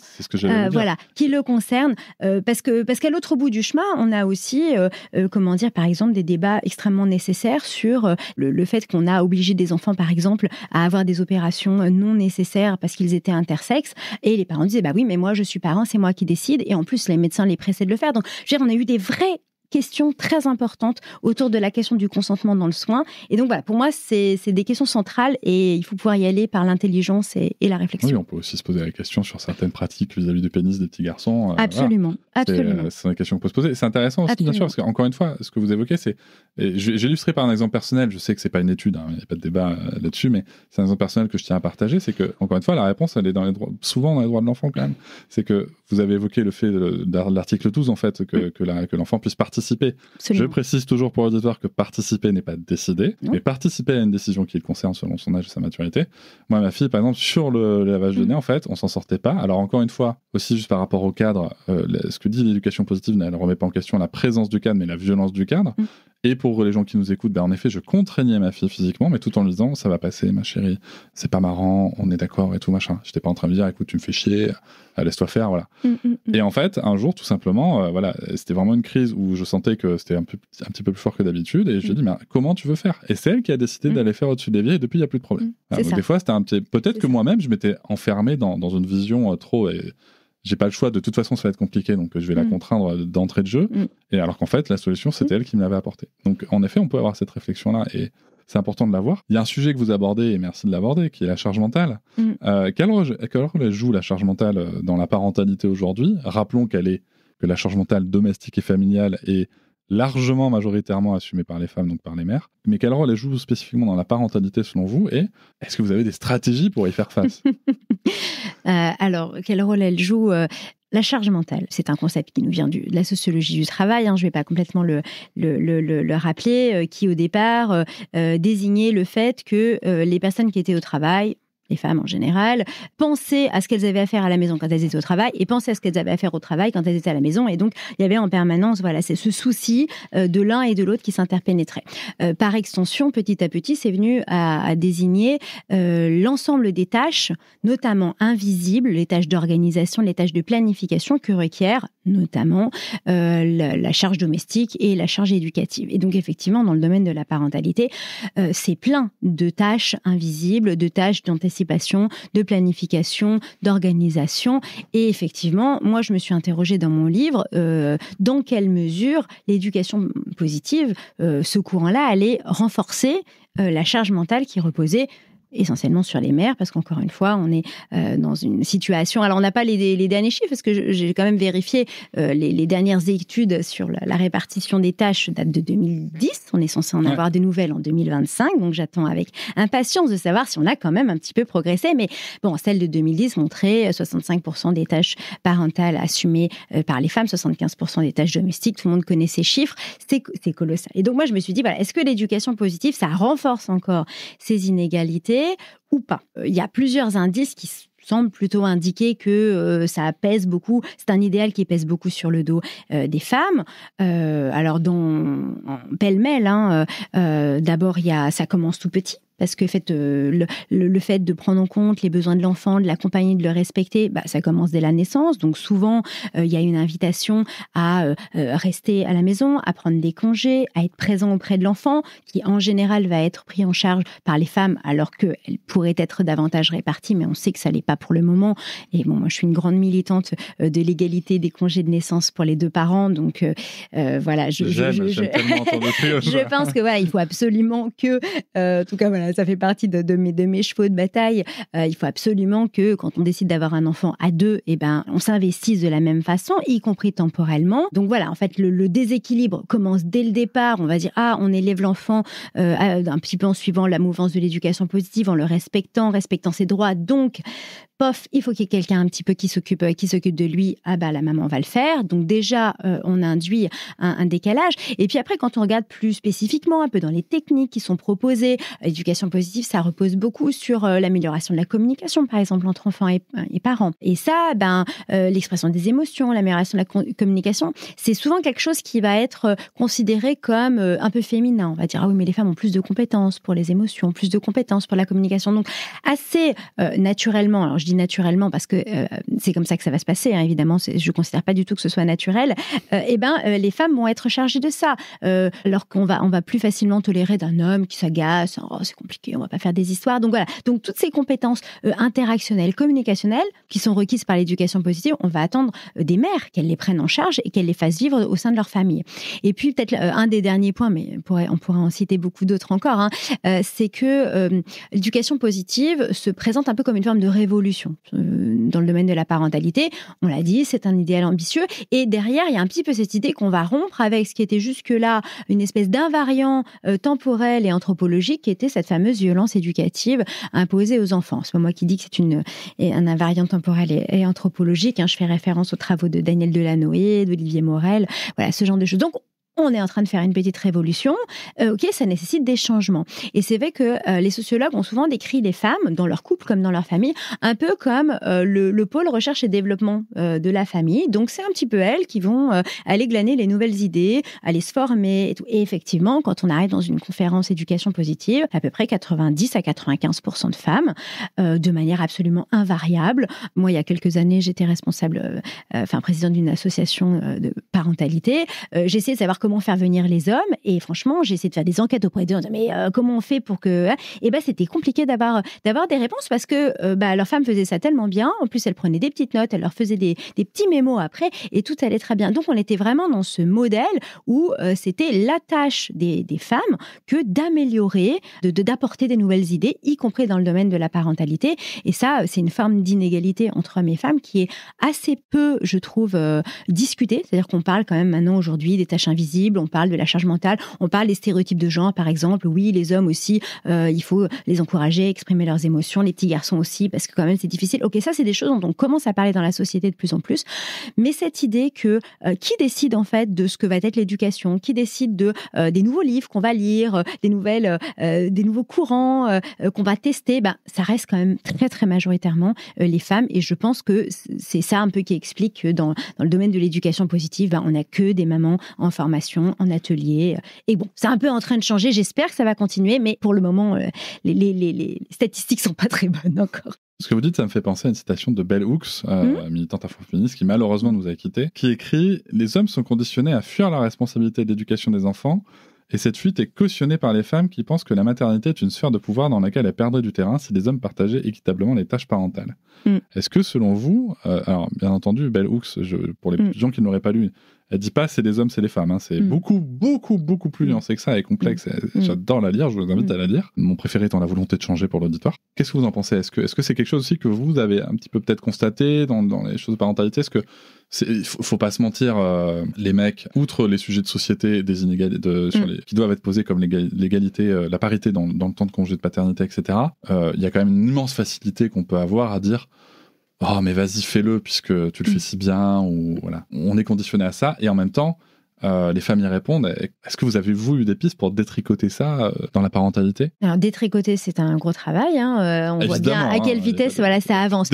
qui le concernent? Parce qu'à l'autre bout du chemin, on a aussi, par exemple, des débats extrêmement nécessaires sur le fait qu'on a obligé des enfants, par exemple, à avoir des opérations non nécessaires parce qu'ils étaient intersexes. Et les parents disaient, oui, mais moi, je suis parent, c'est moi qui décide. Et en plus, les médecins les pressaient de le faire. Donc, je veux dire, on a eu des vrais questions très importantes autour de la question du consentement dans le soin. Et donc voilà, pour moi, c'est des questions centrales et il faut pouvoir y aller par l'intelligence et la réflexion. Oui, on peut aussi se poser la question sur certaines pratiques vis-à-vis du pénis des petits garçons. Absolument, absolument. C'est une question qu'on peut se poser. C'est intéressant aussi, bien sûr, parce qu'encore une fois, ce que vous évoquez, j'ai illustré par un exemple personnel. Je sais que c'est pas une étude, il n'y a pas de débat là-dessus, mais c'est un exemple personnel que je tiens à partager. C'est que, encore une fois, la réponse, elle est souvent dans les droits de l'enfant quand même. C'est que vous avez évoqué le fait de l'article 12, en fait, que l'enfant puisse participer. Absolument. Je précise toujours pour l'auditoire que participer n'est pas décider, mais participer à une décision qui le concerne selon son âge et sa maturité. Moi, ma fille, par exemple, sur le lavage de nez, en fait, on s'en sortait pas. Alors, encore une fois, aussi juste par rapport au cadre, ce que dit l'éducation positive, elle ne remet pas en question la présence du cadre, mais la violence du cadre. Et pour les gens qui nous écoutent, en effet, je contraignais ma fille physiquement, mais tout en lui disant, ça va passer, ma chérie, c'est pas marrant, on est d'accord et tout, machin. J'étais pas en train de me dire, écoute, tu me fais chier, laisse-toi faire, voilà. Et en fait, un jour, tout simplement, c'était vraiment une crise où je sentais que c'était un petit peu plus fort que d'habitude, et je lui ai dit, mais comment tu veux faire? Et c'est elle qui a décidé d'aller faire au-dessus de l'évier, et depuis, il n'y a plus de problème. Donc, des fois, c'était peut-être que moi-même, je m'étais enfermé dans une vision trop... J'ai pas le choix, de toute façon ça va être compliqué, donc je vais la contraindre d'entrée de jeu, et alors qu'en fait la solution c'était elle qui me l'avait apportée. Donc en effet on peut avoir cette réflexion là et c'est important de l'avoir. Il y a un sujet que vous abordez, et merci de l'aborder, qui est la charge mentale. Quel rôle joue la charge mentale dans la parentalité aujourd'hui? Rappelons que la charge mentale domestique et familiale est largement majoritairement assumée par les femmes, donc par les mères. Mais quel rôle elle joue spécifiquement dans la parentalité selon vous? Et est-ce que vous avez des stratégies pour y faire face? Alors, quel rôle elle joue? La charge mentale, c'est un concept qui nous vient de la sociologie du travail. Je ne vais pas complètement le rappeler, qui au départ désignait le fait que les personnes qui étaient au travail, les femmes en général, pensaient à ce qu'elles avaient à faire à la maison quand elles étaient au travail et pensaient à ce qu'elles avaient à faire au travail quand elles étaient à la maison. Et donc, il y avait en permanence, c'est ce souci de l'un et de l'autre qui s'interpénétrait. Par extension, petit à petit, c'est venu à désigner l'ensemble des tâches, notamment invisibles, les tâches d'organisation, les tâches de planification que requièrent notamment la charge domestique et la charge éducative. Et donc, effectivement, dans le domaine de la parentalité, c'est plein de tâches invisibles, de tâches d'anticipation, de planification, d'organisation. Et effectivement, moi, je me suis interrogée dans mon livre, dans quelle mesure l'éducation positive, ce courant-là, allait renforcer la charge mentale qui reposait essentiellement sur les mères, parce qu'encore une fois, on est dans une situation... Alors, on n'a pas les derniers chiffres, parce que j'ai quand même vérifié les dernières études sur la répartition des tâches datent de 2010. On est censé en avoir des nouvelles en 2025, donc j'attends avec impatience de savoir si on a quand même un petit peu progressé. Mais bon, celle de 2010 montrait 65% des tâches parentales assumées par les femmes, 75% des tâches domestiques. Tout le monde connaît ces chiffres. C'est colossal. Et donc, moi, je me suis dit, est-ce que l'éducation positive, ça renforce encore ces inégalités ou pas? Il y a plusieurs indices qui semble plutôt indiquer que ça pèse beaucoup, c'est un idéal qui pèse beaucoup sur le dos des femmes. Alors, pêle-mêle, d'abord, ça commence tout petit. Parce que le fait de prendre en compte les besoins de l'enfant, de l'accompagner, de le respecter, ça commence dès la naissance. Donc souvent, il y a une invitation à rester à la maison, à prendre des congés, à être présent auprès de l'enfant, qui en général va être pris en charge par les femmes, alors qu'elle pourrait être davantage répartie, mais on sait que ça l'est pas pour le moment. Et bon, moi, je suis une grande militante de l'égalité des congés de naissance pour les deux parents. Donc voilà, je pense que il faut absolument que, en tout cas ça fait partie de mes chevaux de bataille. Il faut absolument que, quand on décide d'avoir un enfant à deux, on s'investisse de la même façon, y compris temporellement. Donc voilà, en fait, le déséquilibre commence dès le départ. On va dire, on élève l'enfant un petit peu en suivant la mouvance de l'éducation positive, en le respectant ses droits. Donc, il faut qu'il y ait quelqu'un un petit peu qui s'occupe de lui. La maman va le faire. Donc déjà, on induit un décalage. Et puis après, quand on regarde plus spécifiquement un peu dans les techniques qui sont proposées, l'éducation positive, ça repose beaucoup sur l'amélioration de la communication, par exemple, entre enfants et parents. Et ça, l'expression des émotions, l'amélioration de la communication, c'est souvent quelque chose qui va être considéré comme un peu féminin. On va dire, oui, mais les femmes ont plus de compétences pour les émotions, plus de compétences pour la communication. Donc, assez naturellement, alors je dis dis naturellement parce que c'est comme ça que ça va se passer, hein, évidemment, je ne considère pas du tout que ce soit naturel, les femmes vont être chargées de ça. Alors qu'on va plus facilement tolérer d'un homme qui s'agace, c'est compliqué, on ne va pas faire des histoires. Donc voilà, donc toutes ces compétences interactionnelles, communicationnelles, qui sont requises par l'éducation positive, on va attendre des mères qu'elles les prennent en charge et qu'elles les fassent vivre au sein de leur famille. Et puis peut-être un des derniers points, mais on pourrait en citer beaucoup d'autres encore, hein, c'est que l'éducation positive se présente un peu comme une forme de révolution dans le domaine de la parentalité. On l'a dit, c'est un idéal ambitieux. Et derrière, il y a un petit peu cette idée qu'on va rompre avec ce qui était jusque-là une espèce d'invariant temporel et anthropologique qui était cette fameuse violence éducative imposée aux enfants. C'est pas moi qui dis que c'est un invariant temporel et anthropologique. Hein. Je fais référence aux travaux de Daniel Delanoë, d'Olivier Morel, voilà, ce genre de choses. Donc, on est en train de faire une petite révolution, ok, ça nécessite des changements. Et c'est vrai que les sociologues ont souvent décrit les femmes, dans leur couple comme dans leur famille, un peu comme le pôle recherche et développement de la famille. Donc c'est un petit peu elles qui vont aller glaner les nouvelles idées, aller se former et tout. Et effectivement, quand on arrive dans une conférence éducation positive, à peu près 90 à 95% de femmes, de manière absolument invariable. Moi, il y a quelques années, j'étais responsable, présidente d'une association de parentalité. J'ai essayé de savoir comment faire venir les hommes, et franchement, j'ai essayé de faire des enquêtes auprès d'eux, mais comment on fait pour que... Et c'était compliqué d'avoir des réponses parce que leur femme faisait ça tellement bien, en plus elle prenait des petites notes, elle leur faisait des petits mémos après, et tout allait très bien. Donc on était vraiment dans ce modèle où c'était la tâche des femmes que d'améliorer, d'apporter des nouvelles idées, y compris dans le domaine de la parentalité, et ça, c'est une forme d'inégalité entre hommes et femmes qui est assez peu, je trouve, discutée, c'est-à-dire qu'on parle quand même maintenant aujourd'hui des tâches invisibles, on parle de la charge mentale, on parle des stéréotypes de genre, par exemple. Oui, les hommes aussi, il faut les encourager, exprimer leurs émotions, les petits garçons aussi, parce que quand même c'est difficile. Ok, ça c'est des choses dont on commence à parler dans la société de plus en plus, mais cette idée que qui décide en fait de ce que va être l'éducation, qui décide des nouveaux livres qu'on va lire, des nouveaux courants qu'on va tester, ça reste quand même très très majoritairement les femmes, et je pense que c'est ça un peu qui explique que dans le domaine de l'éducation positive, on n'a que des mamans en formation, en atelier. Et bon, c'est un peu en train de changer. J'espère que ça va continuer, mais pour le moment, les statistiques sont pas très bonnes encore. Ce que vous dites, ça me fait penser à une citation de Bell Hooks, militante afroféministe, qui malheureusement nous a quittés, qui écrit « Les hommes sont conditionnés à fuir la responsabilité d'éducation des enfants, et cette fuite est cautionnée par les femmes qui pensent que la maternité est une sphère de pouvoir dans laquelle elles perdraient du terrain si les hommes partageaient équitablement les tâches parentales. » Est-ce que, selon vous, alors bien entendu, Bell Hooks, pour les gens qui ne l'auraient pas lu, elle dit pas c'est les hommes, c'est les femmes. Hein. C'est beaucoup plus nuancé que ça et complexe. J'adore la lire, je vous invite à la lire. Mon préféré étant La volonté de changer pour l'auditoire. Qu'est-ce que vous en pensez ? Est-ce que c'est quelque chose aussi que vous avez un petit peu peut-être constaté dans les choses de parentalité ? Est-ce que faut pas se mentir, les mecs, outre les sujets de société, des inégalités qui doivent être posés comme l'égalité, la parité dans le temps de congé de paternité, etc., il y a quand même une immense facilité qu'on peut avoir à dire « Oh, mais vas-y, fais-le, puisque tu le fais si bien », ou voilà. On est conditionné à ça, et en même temps, les familles répondent. Est-ce que vous avez, vous, eu des pistes pour détricoter ça dans la parentalité ? Alors, détricoter, c'est un gros travail. Hein. On voit bien à quelle vitesse ça avance.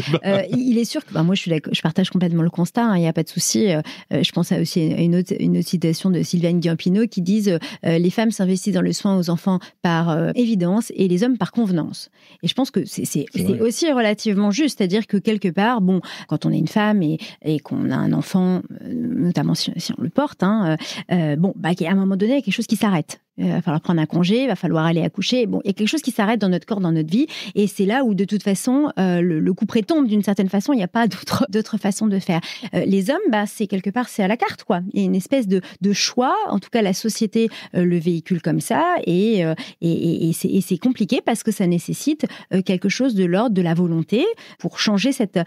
Il est sûr que moi, je partage complètement le constat. Il n'y a pas de souci. Je pense aussi à une autre citation de Sylviane Giampino qui disent les femmes s'investissent dans le soin aux enfants par évidence et les hommes par convenance. Et je pense que c'est aussi relativement juste. C'est-à-dire que quelque part, quand on est une femme et qu'on a un enfant, notamment si on le porte, à un moment donné, il y a quelque chose qui s'arrête. Il va falloir prendre un congé, il va falloir aller accoucher. Bon, il y a quelque chose qui s'arrête dans notre corps, dans notre vie. Et c'est là où, de toute façon, le couperet tombe d'une certaine façon. Il n'y a pas d'autre façon de faire. Les hommes, c'est quelque part, c'est à la carte, quoi. Il y a une espèce de choix. En tout cas, la société le véhicule comme ça. Et c'est compliqué parce que ça nécessite quelque chose de l'ordre de la volonté pour changer cet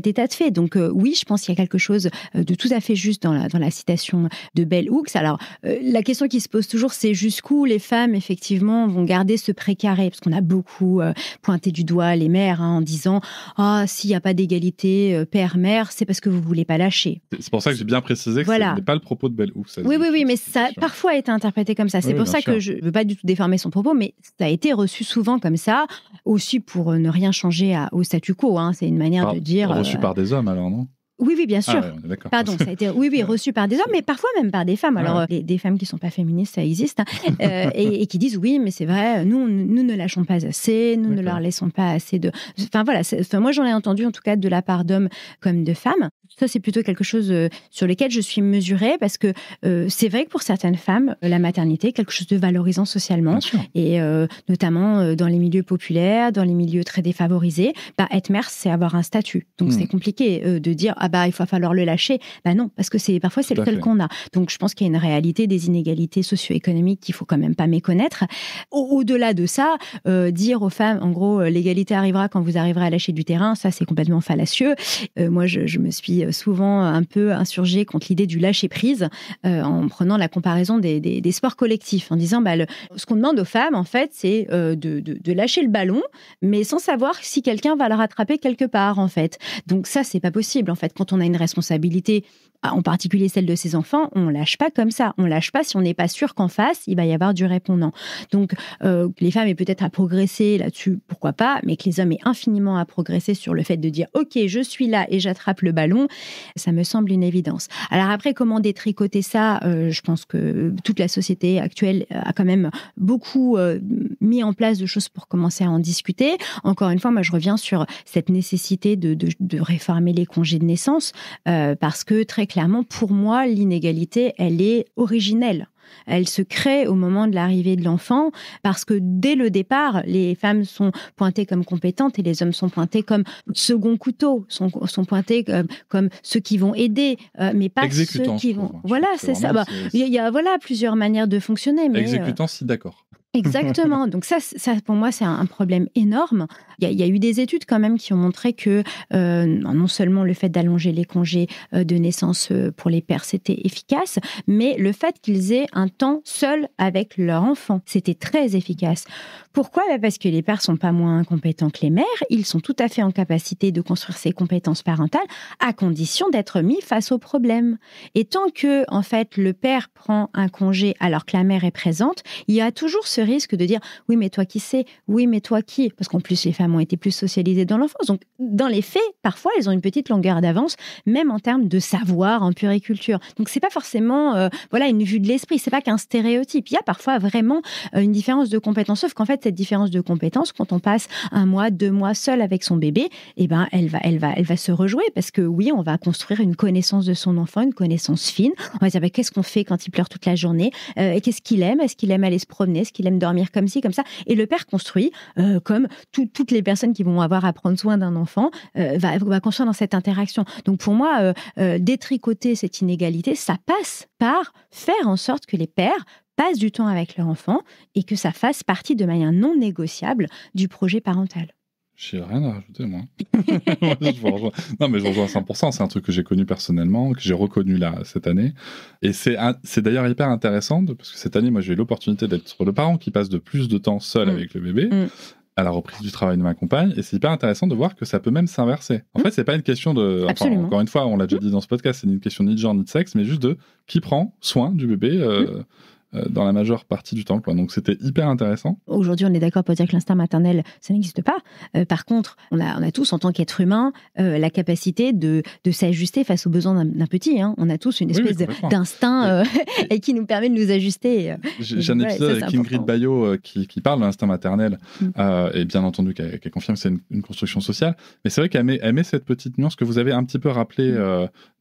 état de fait. Donc, oui, je pense qu'il y a quelque chose de tout à fait juste dans la citation de Bell Hooks. Alors, la question qui se pose toujours, c'est jusqu'où les femmes, effectivement, vont garder ce précaré, parce qu'on a beaucoup pointé du doigt les mères en disant « s'il n'y a pas d'égalité père-mère, c'est parce que vous ne voulez pas lâcher ». C'est pour ça que j'ai bien précisé que ce n'est pas le propos de Bell Hooks. Oui, mais ça a parfois été interprété comme ça. C'est pour ça que je ne veux pas du tout déformer son propos, mais ça a été reçu souvent comme ça, aussi pour ne rien changer au statu quo. C'est une manière de dire... Reçu par des hommes, alors, non ? Oui, bien sûr. Ah ouais, on est d'accord. Pardon, ça a été reçu par des hommes, mais parfois même par des femmes. Alors, des femmes qui ne sont pas féministes, ça existe, et qui disent oui, mais c'est vrai, nous ne lâchons pas assez, nous ne leur laissons pas assez de... Enfin, voilà, moi, j'en ai entendu, en tout cas, de la part d'hommes comme de femmes. Ça, c'est plutôt quelque chose sur lequel je suis mesurée, parce que c'est vrai que pour certaines femmes, la maternité est quelque chose de valorisant socialement, et notamment dans les milieux populaires, dans les milieux très défavorisés, être mère, c'est avoir un statut. Donc, c'est compliqué de dire, il va falloir le lâcher. Non, parce que parfois, c'est le seul qu'on a. Donc, je pense qu'il y a une réalité des inégalités socio-économiques qu'il faut quand même pas méconnaître. Au-delà de ça, dire aux femmes, en gros, l'égalité arrivera quand vous arriverez à lâcher du terrain, ça, c'est complètement fallacieux. Moi, je me suis souvent un peu insurgée contre l'idée du lâcher-prise en prenant la comparaison des sports collectifs, en disant, ce qu'on demande aux femmes, en fait, c'est de lâcher le ballon, mais sans savoir si quelqu'un va le rattraper quelque part, en fait. Donc ça, c'est pas possible, en fait. Quand on a une responsabilité, en particulier celle de ses enfants, on lâche pas comme ça. On lâche pas si on n'est pas sûr qu'en face, il va y avoir du répondant. Donc, les femmes aient peut-être à progresser là-dessus, pourquoi pas, mais que les hommes aient infiniment à progresser sur le fait de dire « Ok, je suis là et j'attrape le ballon », ça me semble une évidence. Alors après, comment détricoter ça ? Je pense que toute la société actuelle a quand même beaucoup mis en place de choses pour commencer à en discuter. Encore une fois, moi, je reviens sur cette nécessité de réformer les congés de naissance, parce que très clairement, pour moi, l'inégalité, elle est originelle. Elle se crée au moment de l'arrivée de l'enfant parce que dès le départ, les femmes sont pointées comme compétentes et les hommes sont pointés comme second couteau, sont pointés comme ceux qui vont aider, mais pas ceux qui vont... Voilà, c'est ça. Il y a plusieurs manières de fonctionner. Mais exécutant, si d'accord. Exactement. Donc ça, pour moi, c'est un problème énorme. Il y a eu des études quand même qui ont montré que non seulement le fait d'allonger les congés de naissance pour les pères, c'était efficace, mais le fait qu'ils aient un temps seul avec leur enfant, c'était très efficace. Pourquoi ? Parce que les pères sont pas moins compétents que les mères. Ils sont tout à fait en capacité de construire ces compétences parentales à condition d'être mis face aux problèmes. Et tant que, en fait, le père prend un congé alors que la mère est présente, il y a toujours ce risque de dire « oui, mais toi qui sais ? Oui, mais toi qui ?» Parce qu'en plus, les femmes ont été plus socialisées dans l'enfance. Donc, dans les faits, parfois, elles ont une petite longueur d'avance, même en termes de savoir en puériculture. Donc, c'est pas forcément une vue de l'esprit, c'est pas qu'un stéréotype. Il y a parfois vraiment une différence de compétence. Sauf qu'en fait, cette différence de compétence, quand on passe 1 mois, 2 mois seul avec son bébé, elle va se rejouer parce que oui, on va construire une connaissance de son enfant, une connaissance fine. On va dire qu'est-ce qu'on fait quand il pleure toute la journée ? Qu'est-ce qu'il aime ? Est-ce qu'il aime aller se promener ? Est-ce qu'il aime dormir comme ci, comme ça ? Et le père construit, comme toutes les personnes qui vont avoir à prendre soin d'un enfant, va construire dans cette interaction. Donc pour moi, détricoter cette inégalité, ça passe par faire en sorte que les pères passent du temps avec leur enfant et que ça fasse partie de manière non négociable du projet parental. J'ai rien à rajouter, moi. Je vous rejoins. Non, mais je rejoins à 100%. C'est un truc que j'ai connu personnellement, que j'ai reconnu là, cette année. Et c'est d'ailleurs hyper intéressant, parce que cette année, moi, j'ai eu l'opportunité d'être le parent qui passe de plus de temps seul avec le bébé, à la reprise du travail de ma compagne. Et c'est hyper intéressant de voir que ça peut même s'inverser. En fait, c'est pas une question de... Enfin, encore une fois, on l'a déjà dit dans ce podcast, c'est une question ni de genre ni de sexe, mais juste de qui prend soin du bébé dans la majeure partie du temps, quoi. Donc c'était hyper intéressant. Aujourd'hui, on est d'accord pour dire que l'instinct maternel, ça n'existe pas. Par contre, on a tous, en tant qu'être humain, la capacité de s'ajuster face aux besoins d'un petit. Hein. On a tous une espèce d'instinct et qui nous permet de nous ajuster. J'ai un épisode avec Ingrid Baillot qui parle de l'instinct maternel et bien entendu qu'elle confirme que c'est une construction sociale. Mais c'est vrai qu'elle met cette petite nuance que vous avez un petit peu rappelé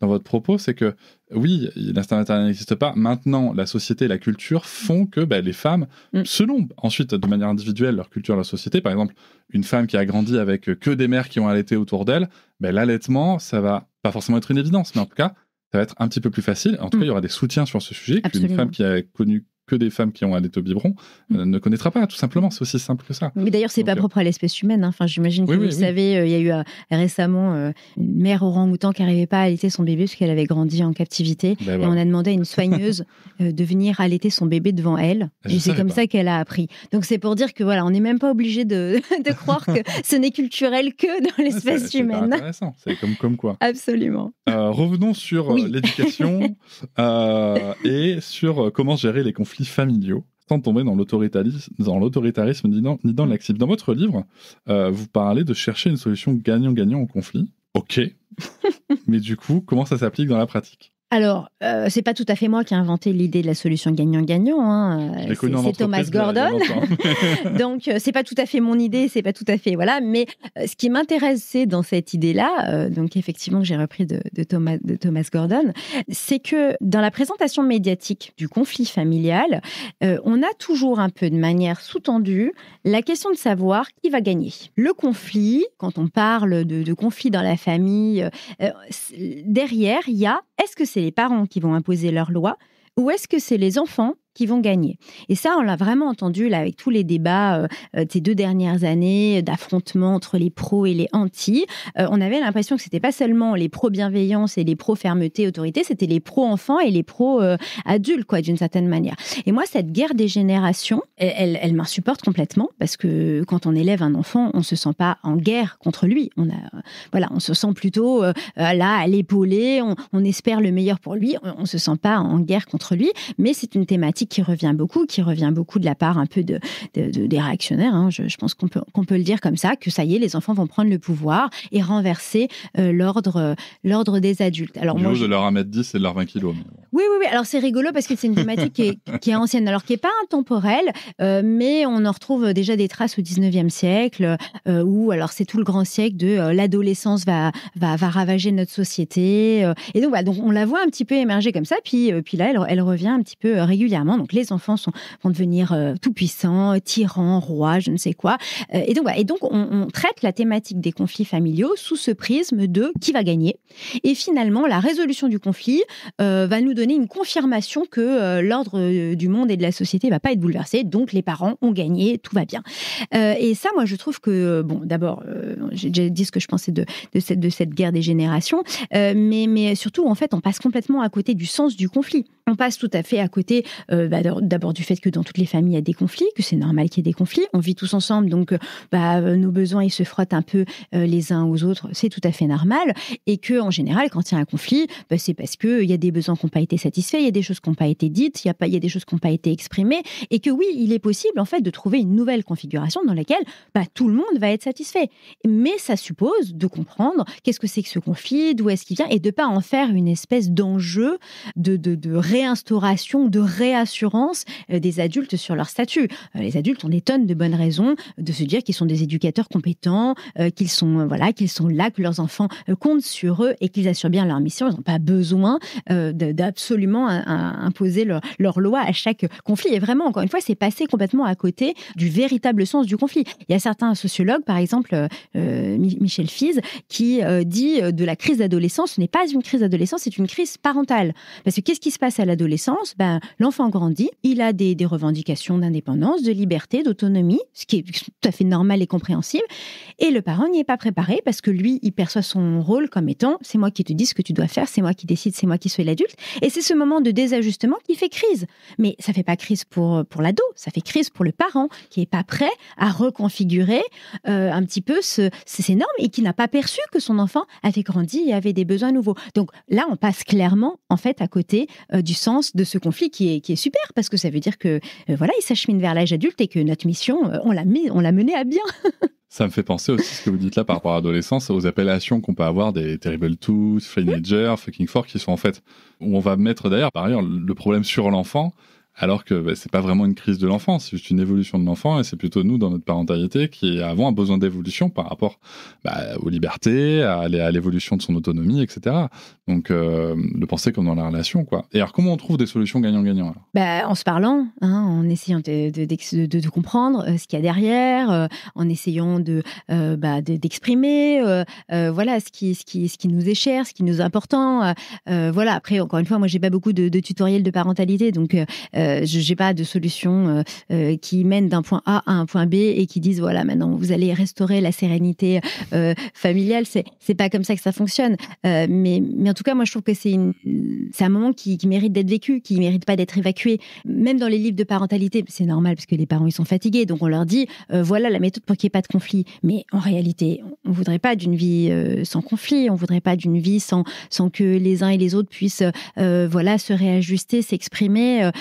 dans votre propos, c'est que oui, l'instinct maternel n'existe pas. Maintenant, la société et la culture font que les femmes, selon ensuite de manière individuelle leur culture, la société, par exemple, une femme qui a grandi avec que des mères qui ont allaité autour d'elle, l'allaitement, ça va pas forcément être une évidence, mais en tout cas, ça va être un petit peu plus facile. En tout cas, il y aura des soutiens sur ce sujet qu'une femme qui a connu que des femmes qui ont allaité au biberon ne connaîtra pas, tout simplement. C'est aussi simple que ça. Mais d'ailleurs, c'est pas propre à l'espèce humaine. Hein. Enfin, j'imagine que vous savez, il y a eu récemment une mère orang-outan qui n'arrivait pas à allaiter son bébé parce qu'elle avait grandi en captivité. Et on a demandé à une soigneuse de venir allaiter son bébé devant elle. Et c'est comme ça qu'elle a appris. Donc c'est pour dire que voilà, on n'est même pas obligé de croire que ce n'est culturel que dans l'espèce humaine. C'est intéressant. C'est comme quoi. Absolument. Revenons sur l'éducation et sur comment gérer les conflits familiaux sans tomber dans l'autoritarisme ni dans le laxisme. Dans votre livre, vous parlez de chercher une solution gagnant-gagnant au conflit. Ok. Mais du coup, comment ça s'applique dans la pratique ? Alors, c'est pas tout à fait moi qui ai inventé l'idée de la solution gagnant-gagnant. Hein. C'est Thomas Gordon. Donc, c'est pas tout à fait mon idée, c'est pas tout à fait voilà. Mais ce qui m'intéressait dans cette idée-là, donc effectivement que j'ai repris de Thomas Gordon, c'est que dans la présentation médiatique du conflit familial, on a toujours un peu de manière sous-tendue la question de savoir qui va gagner. Le conflit, quand on parle de conflit dans la famille, derrière il y a est-ce que c'est les parents qui vont imposer leurs lois ou est-ce que c'est les enfants qui vont gagner. Et ça, on l'a vraiment entendu là avec tous les débats de ces 2 dernières années d'affrontement entre les pros et les anti. On avait l'impression que c'était pas seulement les pro-bienveillance et les pro-fermeté, autorité, c'était les pro-enfants et les pro-adultes, quoi, d'une certaine manière. Et moi, cette guerre des générations, elle m'insupporte complètement parce que quand on élève un enfant, on se sent pas en guerre contre lui. On se sent plutôt là à l'épauler, on espère le meilleur pour lui, on se sent pas en guerre contre lui, mais c'est une thématique qui revient beaucoup de la part un peu des réactionnaires. Hein. Je pense qu'on peut le dire comme ça, que ça y est, les enfants vont prendre le pouvoir et renverser l'ordre des adultes. Alors, du haut de leur 1m10 et de leur 20 kg. Oui. Alors, c'est rigolo parce que c'est une thématique qui est ancienne, alors qui n'est pas intemporelle, mais on en retrouve déjà des traces au 19e siècle, où alors c'est tout le grand siècle de l'adolescence va ravager notre société. Et donc, donc, on la voit un petit peu émerger comme ça, puis là, elle revient un petit peu régulièrement. Donc, les enfants vont devenir tout-puissants, tyrans, rois, je ne sais quoi. Et donc, on traite la thématique des conflits familiaux sous ce prisme de qui va gagner. Et finalement, la résolution du conflit va nous donner une confirmation que l'ordre du monde et de la société ne va pas être bouleversé. Donc, les parents ont gagné, tout va bien. Et ça, moi, je trouve que, bon, d'abord, j'ai déjà dit ce que je pensais de cette guerre des générations, mais surtout, en fait, on passe complètement à côté du sens du conflit. On passe tout à fait à côté d'abord du fait que dans toutes les familles, il y a des conflits, que c'est normal qu'il y ait des conflits. On vit tous ensemble, donc nos besoins, ils se frottent un peu les uns aux autres. C'est tout à fait normal. Et qu'en général, quand il y a un conflit, c'est parce qu'il y a des besoins qui n'ont pas été satisfaits, il y a des choses qui n'ont pas été dites, il y a des choses qui n'ont pas été exprimées. Et que oui, il est possible, en fait, de trouver une nouvelle configuration dans laquelle tout le monde va être satisfait. Mais ça suppose de comprendre qu'est-ce que c'est que ce conflit, d'où est-ce qu'il vient, et de ne pas en faire une espèce d'enjeu de réinstauration, de réassurance des adultes sur leur statut. Les adultes ont des tonnes de bonnes raisons de se dire qu'ils sont des éducateurs compétents, qu'ils sont là, que leurs enfants comptent sur eux et qu'ils assurent bien leur mission. Ils n'ont pas besoin d'absolument imposer leur loi à chaque conflit. Et vraiment, encore une fois, c'est passé complètement à côté du véritable sens du conflit. Il y a certains sociologues, par exemple Michel Fize, qui dit de la crise d'adolescence, ce n'est pas une crise d'adolescence, c'est une crise parentale. Parce que qu'est-ce qui se passe à l'adolescence ? L'enfant grandit, il a des revendications d'indépendance, de liberté, d'autonomie, ce qui est tout à fait normal et compréhensible. Et le parent n'y est pas préparé parce que lui, il perçoit son rôle comme étant « c'est moi qui te dis ce que tu dois faire, c'est moi qui décide, c'est moi qui suis l'adulte ». Et c'est ce moment de désajustement qui fait crise. Mais ça ne fait pas crise pour l'ado, ça fait crise pour le parent qui n'est pas prêt à reconfigurer un petit peu ces normes et qui n'a pas perçu que son enfant avait grandi et avait des besoins nouveaux. Donc là, on passe clairement en fait à côté du sens de ce conflit qui est super parce que ça veut dire que il s'achemine vers l'âge adulte et que notre mission, on l'a menée à bien. Ça me fait penser aussi, ce que vous dites là par rapport à l'adolescence, aux appellations qu'on peut avoir des Terrible Twos, Teenager, Fucking Four, qui sont en fait, où on va mettre d'ailleurs, par ailleurs, le problème sur l'enfant, alors que c'est pas vraiment une crise de l'enfant, c'est juste une évolution de l'enfant, et c'est plutôt nous, dans notre parentalité, qui avons un besoin d'évolution par rapport aux libertés, à l'évolution de son autonomie, etc. Donc, de penser comme dans la relation, quoi. Et alors, comment on trouve des solutions gagnant-gagnant alors ? En se parlant, en essayant de comprendre ce qu'il y a derrière, en essayant d'exprimer ce qui nous est cher, ce qui nous est important. Après, encore une fois, moi, j'ai pas beaucoup de tutoriels de parentalité, donc je n'ai pas de solution qui mène d'un point A à un point B et qui disent voilà, maintenant vous allez restaurer la sérénité familiale. C'est pas comme ça que ça fonctionne. Mais en tout cas, moi je trouve que c'est un moment qui mérite d'être vécu, qui mérite pas d'être évacué. Même dans les livres de parentalité, c'est normal parce que les parents ils sont fatigués, donc on leur dit voilà la méthode pour qu'il n'y ait pas de conflit. Mais en réalité, on voudrait pas d'une vie sans conflit, on voudrait pas d'une vie sans que les uns et les autres puissent se réajuster, s'exprimer.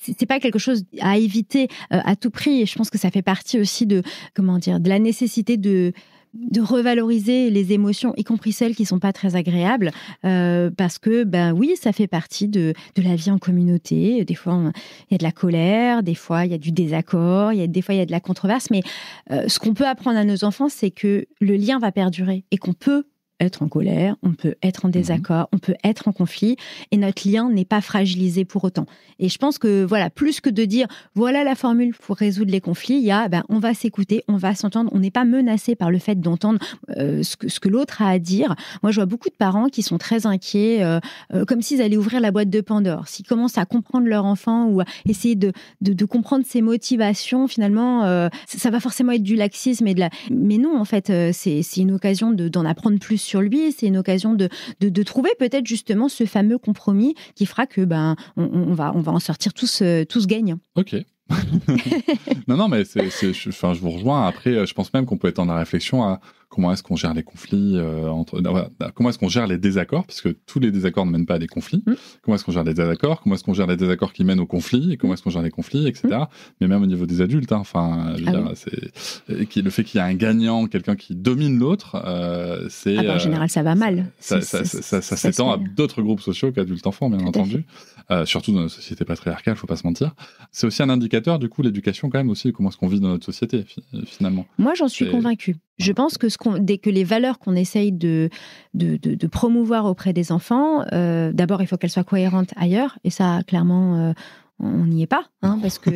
C'est pas quelque chose à éviter à tout prix. Et je pense que ça fait partie aussi de la nécessité de de revaloriser les émotions, y compris celles qui sont pas très agréables, parce que oui, ça fait partie de la vie en communauté. Des fois, il y a de la colère, des fois il y a du désaccord, des fois il y a de la controverse. Mais ce qu'on peut apprendre à nos enfants, c'est que le lien va perdurer et qu'on peut être en colère, on peut être en désaccord, on peut être en conflit, et notre lien n'est pas fragilisé pour autant. Et je pense que, voilà, plus que de dire, voilà la formule pour résoudre les conflits, il y a, on va s'écouter, on va s'entendre, on n'est pas menacé par le fait d'entendre ce que l'autre a à dire. Moi, je vois beaucoup de parents qui sont très inquiets, comme s'ils allaient ouvrir la boîte de Pandore. S'ils commencent à comprendre leur enfant ou à essayer de comprendre ses motivations, finalement, ça va forcément être du laxisme mais non, en fait, c'est une occasion d'en apprendre plus sur lui, c'est une occasion de trouver peut-être justement ce fameux compromis qui fera que on va en sortir tous gagnants. Ok. non, mais je vous rejoins. Après, je pense même qu'on peut être dans la réflexion à comment est-ce qu'on gère les conflits comment est-ce qu'on gère les désaccords, parce que tous les désaccords ne mènent pas à des conflits. Comment est-ce qu'on gère les désaccords, comment est-ce qu'on gère les désaccords qui mènent aux conflits, et comment est-ce qu'on gère les conflits, etc. Mais même au niveau des adultes, le fait qu'il y a un gagnant, quelqu'un qui domine l'autre, c'est en général ça va mal. Ça s'étend à d'autres groupes sociaux qu'adultes-enfants, bien entendu. Surtout dans nos sociétés patriarcales, faut pas se mentir. C'est aussi un indicateur, du coup, l'éducation quand même aussi, comment est-ce qu'on vit dans notre société finalement. Moi, j'en suis convaincue. Je pense que dès que les valeurs qu'on essaye de promouvoir auprès des enfants, d'abord, il faut qu'elles soient cohérentes ailleurs. Et ça, clairement, on n'y est pas, parce que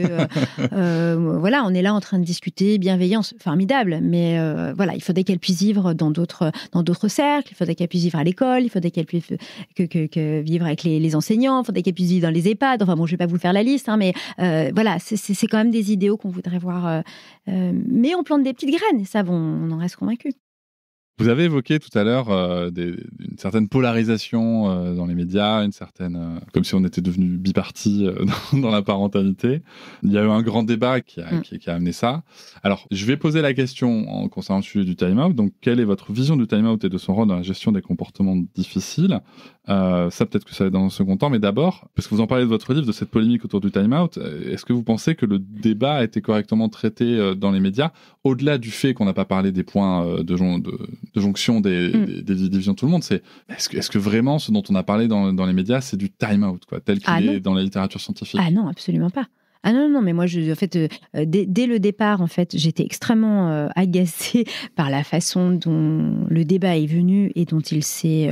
voilà, on est là en train de discuter bienveillance, formidable, mais voilà, il faudrait qu'elle puisse vivre dans d'autres cercles, il faudrait qu'elle puisse vivre à l'école, il faudrait qu'elle puisse vivre avec les enseignants, il faudrait qu'elle puisse vivre dans les EHPAD. Enfin bon, je vais pas vous faire la liste, mais voilà, c'est quand même des idéaux qu'on voudrait voir. Mais on plante des petites graines, et ça, on en reste convaincus. Vous avez évoqué tout à l'heure une certaine polarisation dans les médias, une certaine comme si on était devenu biparti dans la parentalité. Il y a eu un grand débat qui a amené ça. Alors, je vais poser la question concernant le sujet du time-out. Donc, quelle est votre vision du time-out et de son rôle dans la gestion des comportements difficiles ? Ça, peut-être que ça va être dans un second temps, mais d'abord, parce que vous en parlez de votre livre, de cette polémique autour du time-out, est-ce que vous pensez que le débat a été correctement traité dans les médias, au-delà du fait qu'on n'a pas parlé des points de jonction des divisions de tout le monde, est-ce que vraiment ce dont on a parlé dans les médias, c'est du time-out, quoi, tel qu'il est dans la littérature scientifique ? Ah non, absolument pas. Ah non, mais moi, en fait, dès le départ, en fait, j'étais extrêmement agacée par la façon dont le débat est venu et dont il s'est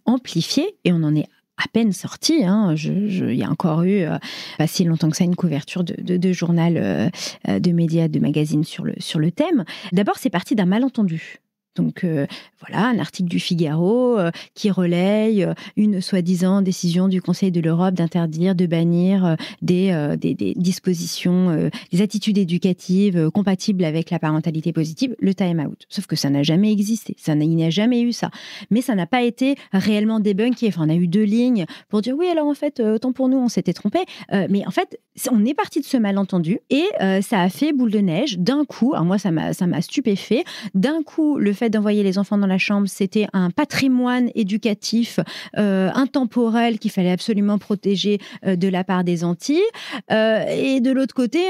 amplifié, et on en est à peine sorti. Il y a encore eu, pas si longtemps que ça, une couverture de journal, de médias, de magazines sur le thème. D'abord, c'est parti d'un malentendu. Donc voilà, un article du Figaro qui relaye une soi-disant décision du Conseil de l'Europe d'interdire, de bannir des dispositions, des attitudes éducatives compatibles avec la parentalité positive, le time-out. Sauf que ça n'a jamais existé, il n'y a jamais eu ça. Mais ça n'a pas été réellement débunké. Enfin, on a eu 2 lignes pour dire oui, alors en fait, autant pour nous, on s'était trompé. Mais en fait, on est parti de ce malentendu et ça a fait boule de neige d'un coup. Alors moi, ça m'a stupéfait. D'un coup, le fait d'envoyer les enfants dans la chambre, c'était un patrimoine éducatif intemporel qu'il fallait absolument protéger de la part des Antilles. Et de l'autre côté,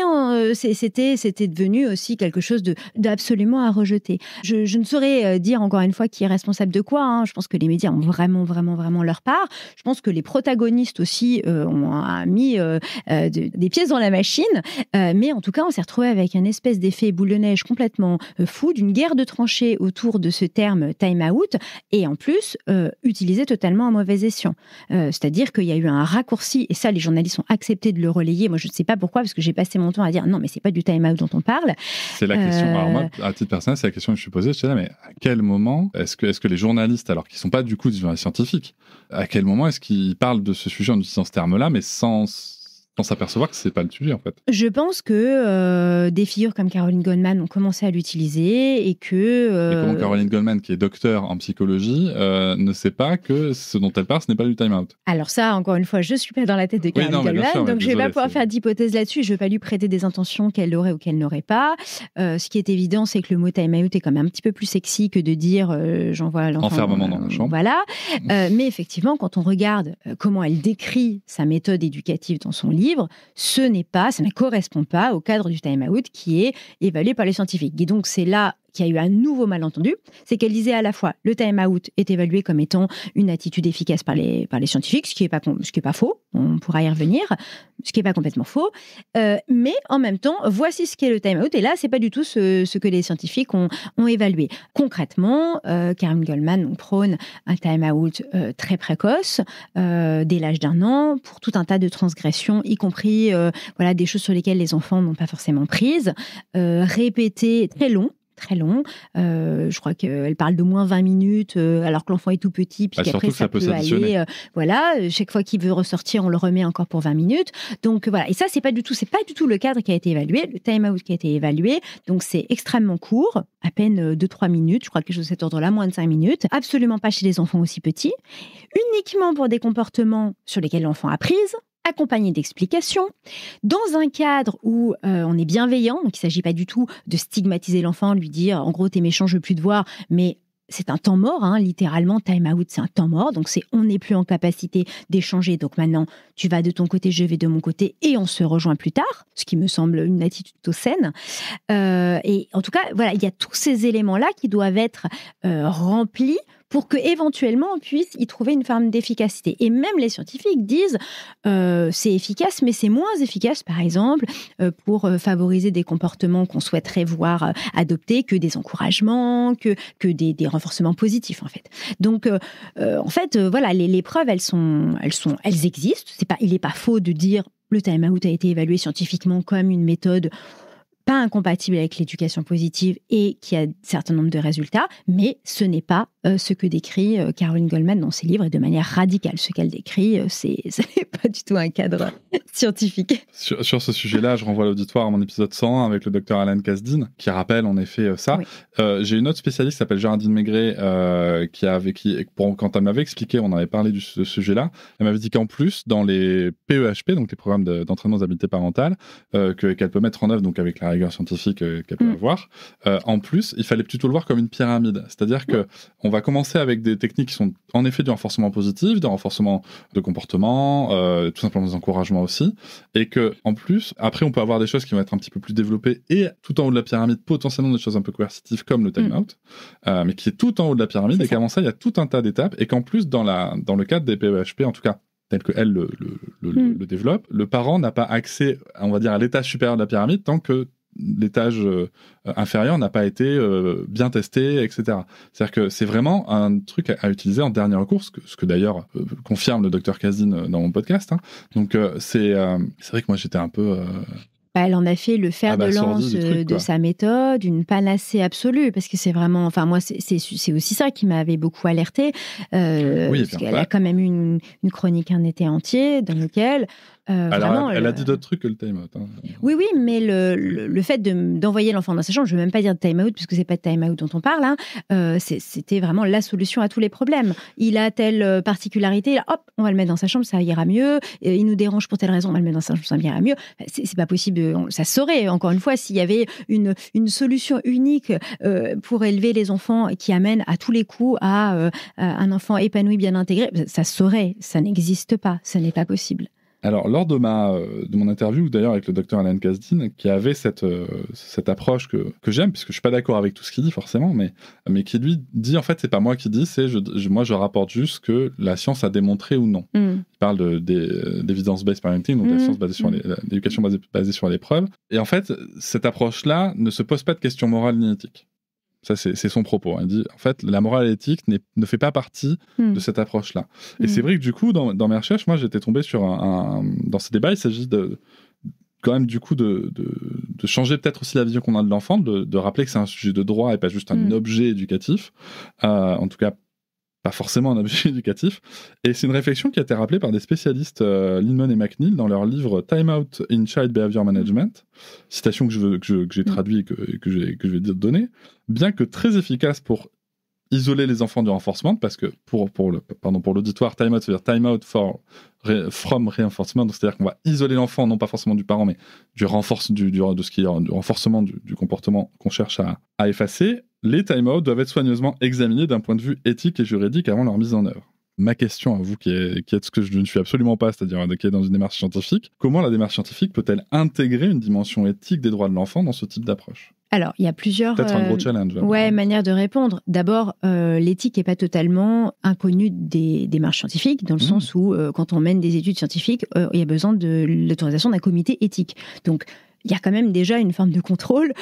c'était devenu aussi quelque chose d'absolument à rejeter. Je ne saurais dire encore une fois qui est responsable de quoi. Je pense que les médias ont vraiment, vraiment, vraiment leur part. Je pense que les protagonistes aussi ont mis des pièces dans la machine. Mais en tout cas, on s'est retrouvé avec un espèce d'effet boule de neige complètement fou, d'une guerre de tranchées autour de ce terme time-out, et en plus, utilisé totalement à mauvais escient. C'est-à-dire qu'il y a eu un raccourci, et ça, les journalistes ont accepté de le relayer. Moi, je ne sais pas pourquoi, parce que j'ai passé mon temps à dire non, mais c'est pas du time-out dont on parle. C'est la question. Alors moi, à titre personnel, c'est la question que je suis posée. Je suis là, mais à quel moment est-ce que les journalistes, alors qu'ils ne sont pas du coup des journalistes scientifiques, à quel moment est-ce qu'ils parlent de ce sujet en utilisant ce terme-là, mais sans s'apercevoir que c'est pas le sujet en fait? Je pense que des figures comme Caroline Goldman ont commencé à l'utiliser et que... Mais comment Caroline Goldman, qui est docteur en psychologie, ne sait pas que ce dont elle parle, ce n'est pas du time-out? Alors ça, encore une fois, je suis pas dans la tête de Caroline Goldman, donc je vais pas pouvoir faire d'hypothèse là-dessus. Je vais pas lui prêter des intentions qu'elle aurait ou qu'elle n'aurait pas. Ce qui est évident, c'est que le mot time-out est quand même un petit peu plus sexy que de dire j'envoie l'enfant... Enfermement dans la chambre. Voilà. Mais effectivement, quand on regarde comment elle décrit sa méthode éducative dans son livre, ça ne correspond pas au cadre du time-out qui est évalué par les scientifiques. Et donc, c'est là qu'il y a eu un nouveau malentendu, c'est qu'elle disait à la fois le time-out est évalué comme étant une attitude efficace par les scientifiques, ce qui est pas faux, on pourra y revenir, ce qui est pas complètement faux, mais en même temps, voici ce qu'est le time-out, et là, c'est pas du tout ce que les scientifiques ont évalué. Concrètement, Karen Goldman prône un time-out très précoce, dès l'âge d'1 an, pour tout un tas de transgressions, y compris des choses sur lesquelles les enfants n'ont pas forcément prise, répétées, très long. Je crois qu'elle parle de moins 20 minutes alors que l'enfant est tout petit, puis qu'après ça peut aller. Chaque fois qu'il veut ressortir, on le remet encore pour 20 minutes. Donc voilà, et ça c'est pas du tout le cadre qui a été évalué, le time-out qui a été évalué. Donc c'est extrêmement court, à peine 2-3 minutes, je crois quelque chose de cet ordre-là, moins de 5 minutes. Absolument pas chez les enfants aussi petits, uniquement pour des comportements sur lesquels l'enfant a prise, accompagné d'explications, dans un cadre où on est bienveillant, donc il ne s'agit pas du tout de stigmatiser l'enfant, lui dire en gros t'es méchant, je veux plus te voir, mais c'est un temps mort, littéralement, time out, c'est un temps mort, donc on n'est plus en capacité d'échanger, donc maintenant tu vas de ton côté, je vais de mon côté, et on se rejoint plus tard, ce qui me semble une attitude plutôt saine. Et en tout cas, voilà, il y a tous ces éléments-là qui doivent être remplis pour qu'éventuellement on puisse y trouver une forme d'efficacité. Et même les scientifiques disent c'est efficace, mais c'est moins efficace, par exemple, pour favoriser des comportements qu'on souhaiterait voir adoptés que des encouragements, que des renforcements positifs, en fait. Donc, les preuves, elles existent. Il n'est pas faux de dire le time-out a été évalué scientifiquement comme une méthode pas incompatible avec l'éducation positive et qui a un certain nombre de résultats, mais ce n'est pas ce que décrit Caroline Goldman dans ses livres et de manière radicale. Ce qu'elle décrit, ce n'est pas du tout un cadre scientifique. Sur ce sujet-là, je renvoie l'auditoire à mon épisode 101 avec le docteur Alan Kasdin, qui rappelle en effet ça. Oui. J'ai une autre spécialiste qui s'appelle Géraldine Maigret, quand elle m'avait expliqué, on avait parlé de ce sujet-là, elle m'avait dit qu'en plus, dans les PEHP, donc les programmes d'entraînement aux habiletés parentales, qu'elle peut mettre en œuvre donc avec la rigueur scientifique qu'elle peut avoir, en plus, il fallait plutôt le voir comme une pyramide. C'est-à-dire qu'on va commencer avec des techniques qui sont en effet du renforcement positif, du renforcement de comportement, tout simplement des encouragements aussi, et que en plus, après, on peut avoir des choses qui vont être un petit peu plus développées et tout en haut de la pyramide, potentiellement des choses un peu coercitives comme le time-out, mais qui est tout en haut de la pyramide, et qu'avant ça, il y a tout un tas d'étapes, et qu'en plus, dans le cadre des PEHP, en tout cas, tel qu'elle le développe, le parent n'a pas accès, on va dire, à l'étage supérieur de la pyramide tant que l'étage inférieur n'a pas été bien testé, etc. C'est-à-dire que c'est vraiment un truc à utiliser en dernier recours, ce que d'ailleurs confirme le docteur Kasdin dans mon podcast. Donc c'est vrai que moi j'étais un peu... Elle en a fait le fer de lance de sa méthode, une panacée absolue, parce que c'est vraiment... Enfin, moi, c'est aussi ça qui m'avait beaucoup alertée, parce qu'elle a quand même eu une chronique un été entier dans lequel... Alors, elle a dit d'autres trucs que le time-out. Oui, mais le fait d'envoyer l'enfant dans sa chambre, je ne veux même pas dire de time-out, puisque ce n'est pas de time-out dont on parle, c'était vraiment la solution à tous les problèmes. Il a telle particularité, hop, on va le mettre dans sa chambre, ça ira mieux. Il nous dérange pour telle raison, on va le mettre dans sa chambre, ça ira mieux. C'est pas possible, ça saurait, encore une fois, s'il y avait une solution unique pour élever les enfants qui amène à tous les coups à un enfant épanoui, bien intégré, ça saurait, ça n'existe pas, ça n'est pas possible. Alors, lors de mon interview, d'ailleurs, avec le docteur Alan Kasdin, qui avait cette approche que j'aime, puisque je suis pas d'accord avec tout ce qu'il dit, forcément, mais qui lui dit, en fait, c'est pas moi qui dis, c'est moi, je rapporte juste que la science a démontré ou non. Il parle d'evidence-based parenting, donc la science basée sur l'éducation basée sur les preuves. Et en fait, cette approche-là ne se pose pas de questions morales ni éthiques. Ça, c'est son propos. Il dit, en fait, la morale et l'éthique ne fait pas partie de cette approche-là. Et c'est vrai que du coup, dans mes recherches, moi, j'étais tombé sur dans ces débats, il s'agit quand même du coup de changer peut-être aussi la vision qu'on a de l'enfant, de rappeler que c'est un sujet de droit et pas juste un objet éducatif. En tout cas, pas forcément un objet éducatif. Et c'est une réflexion qui a été rappelée par des spécialistes Lindemann et McNeil dans leur livre Time Out in Child Behavior Management, citation que j'ai traduit et que je vais donner, bien que très efficace pour isoler les enfants du renforcement, parce que pour l'auditoire, time out, c'est-à-dire time out from reinforcement, donc c'est-à-dire qu'on va isoler l'enfant, non pas forcément du parent, mais du renforcement du comportement qu'on cherche à effacer. Les time-out doivent être soigneusement examinés d'un point de vue éthique et juridique avant leur mise en œuvre. Ma question à vous, qui est ce que je ne suis absolument pas, c'est-à-dire qui est dans une démarche scientifique, comment la démarche scientifique peut-elle intégrer une dimension éthique des droits de l'enfant dans ce type d'approche ? Alors, il y a plusieurs Peut-être un gros challenge. manières de répondre. D'abord, l'éthique n'est pas totalement inconnue des démarches scientifiques, dans le sens où, quand on mène des études scientifiques, il y a besoin de l'autorisation d'un comité éthique. Donc, il y a quand même déjà une forme de contrôle.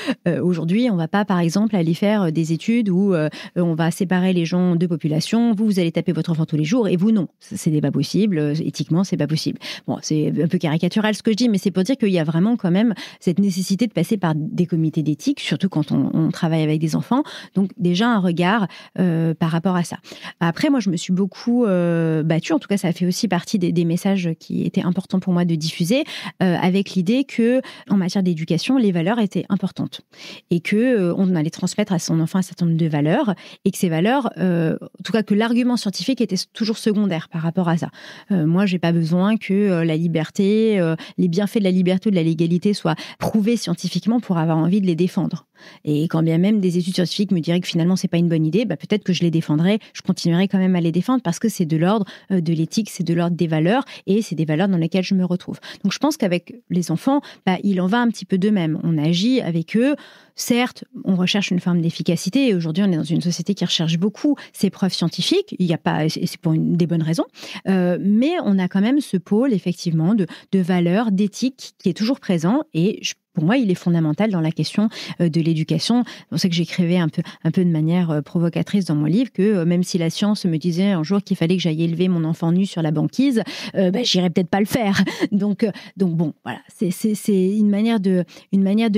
Aujourd'hui, on ne va pas, par exemple, aller faire des études où on va séparer les gens de populations. Vous allez taper votre enfant tous les jours et vous, non. Ce n'est pas possible. Éthiquement, ce n'est pas possible. Bon, c'est un peu caricatural ce que je dis, mais c'est pour dire qu'il y a vraiment quand même cette nécessité de passer par des comités d'éthique, surtout quand on travaille avec des enfants. Donc, déjà, un regard par rapport à ça. Après, moi, je me suis beaucoup battue. En tout cas, ça a fait aussi partie des messages qui étaient importants pour moi de diffuser, avec l'idée que, en matière d'éducation, les valeurs étaient importantes et que on allait transmettre à son enfant un certain nombre de valeurs et que ces valeurs, en tout cas que l'argument scientifique était toujours secondaire par rapport à ça. Moi, j'ai pas besoin que la liberté, les bienfaits de la liberté ou de la légalité soient prouvés scientifiquement pour avoir envie de les défendre. Et quand bien même des études scientifiques me diraient que finalement c'est pas une bonne idée, peut-être que je les défendrai, je continuerai quand même à les défendre parce que c'est de l'ordre de l'éthique, c'est de l'ordre des valeurs et c'est des valeurs dans lesquelles je me retrouve. Donc je pense qu'avec les enfants, il en va un petit peu d'eux-mêmes. On agit avec eux. Certes, on recherche une forme d'efficacité et aujourd'hui on est dans une société qui recherche beaucoup ces preuves scientifiques. Il y a pas, c'est pour des bonnes raisons, mais on a quand même ce pôle effectivement de valeurs, d'éthique qui est toujours présent et pour moi, il est fondamental dans la question de l'éducation. C'est pour ça que j'écrivais un peu de manière provocatrice dans mon livre que même si la science me disait un jour qu'il fallait que j'aille élever mon enfant nu sur la banquise, j'irais peut-être pas le faire. Donc bon, voilà, c'est une manière de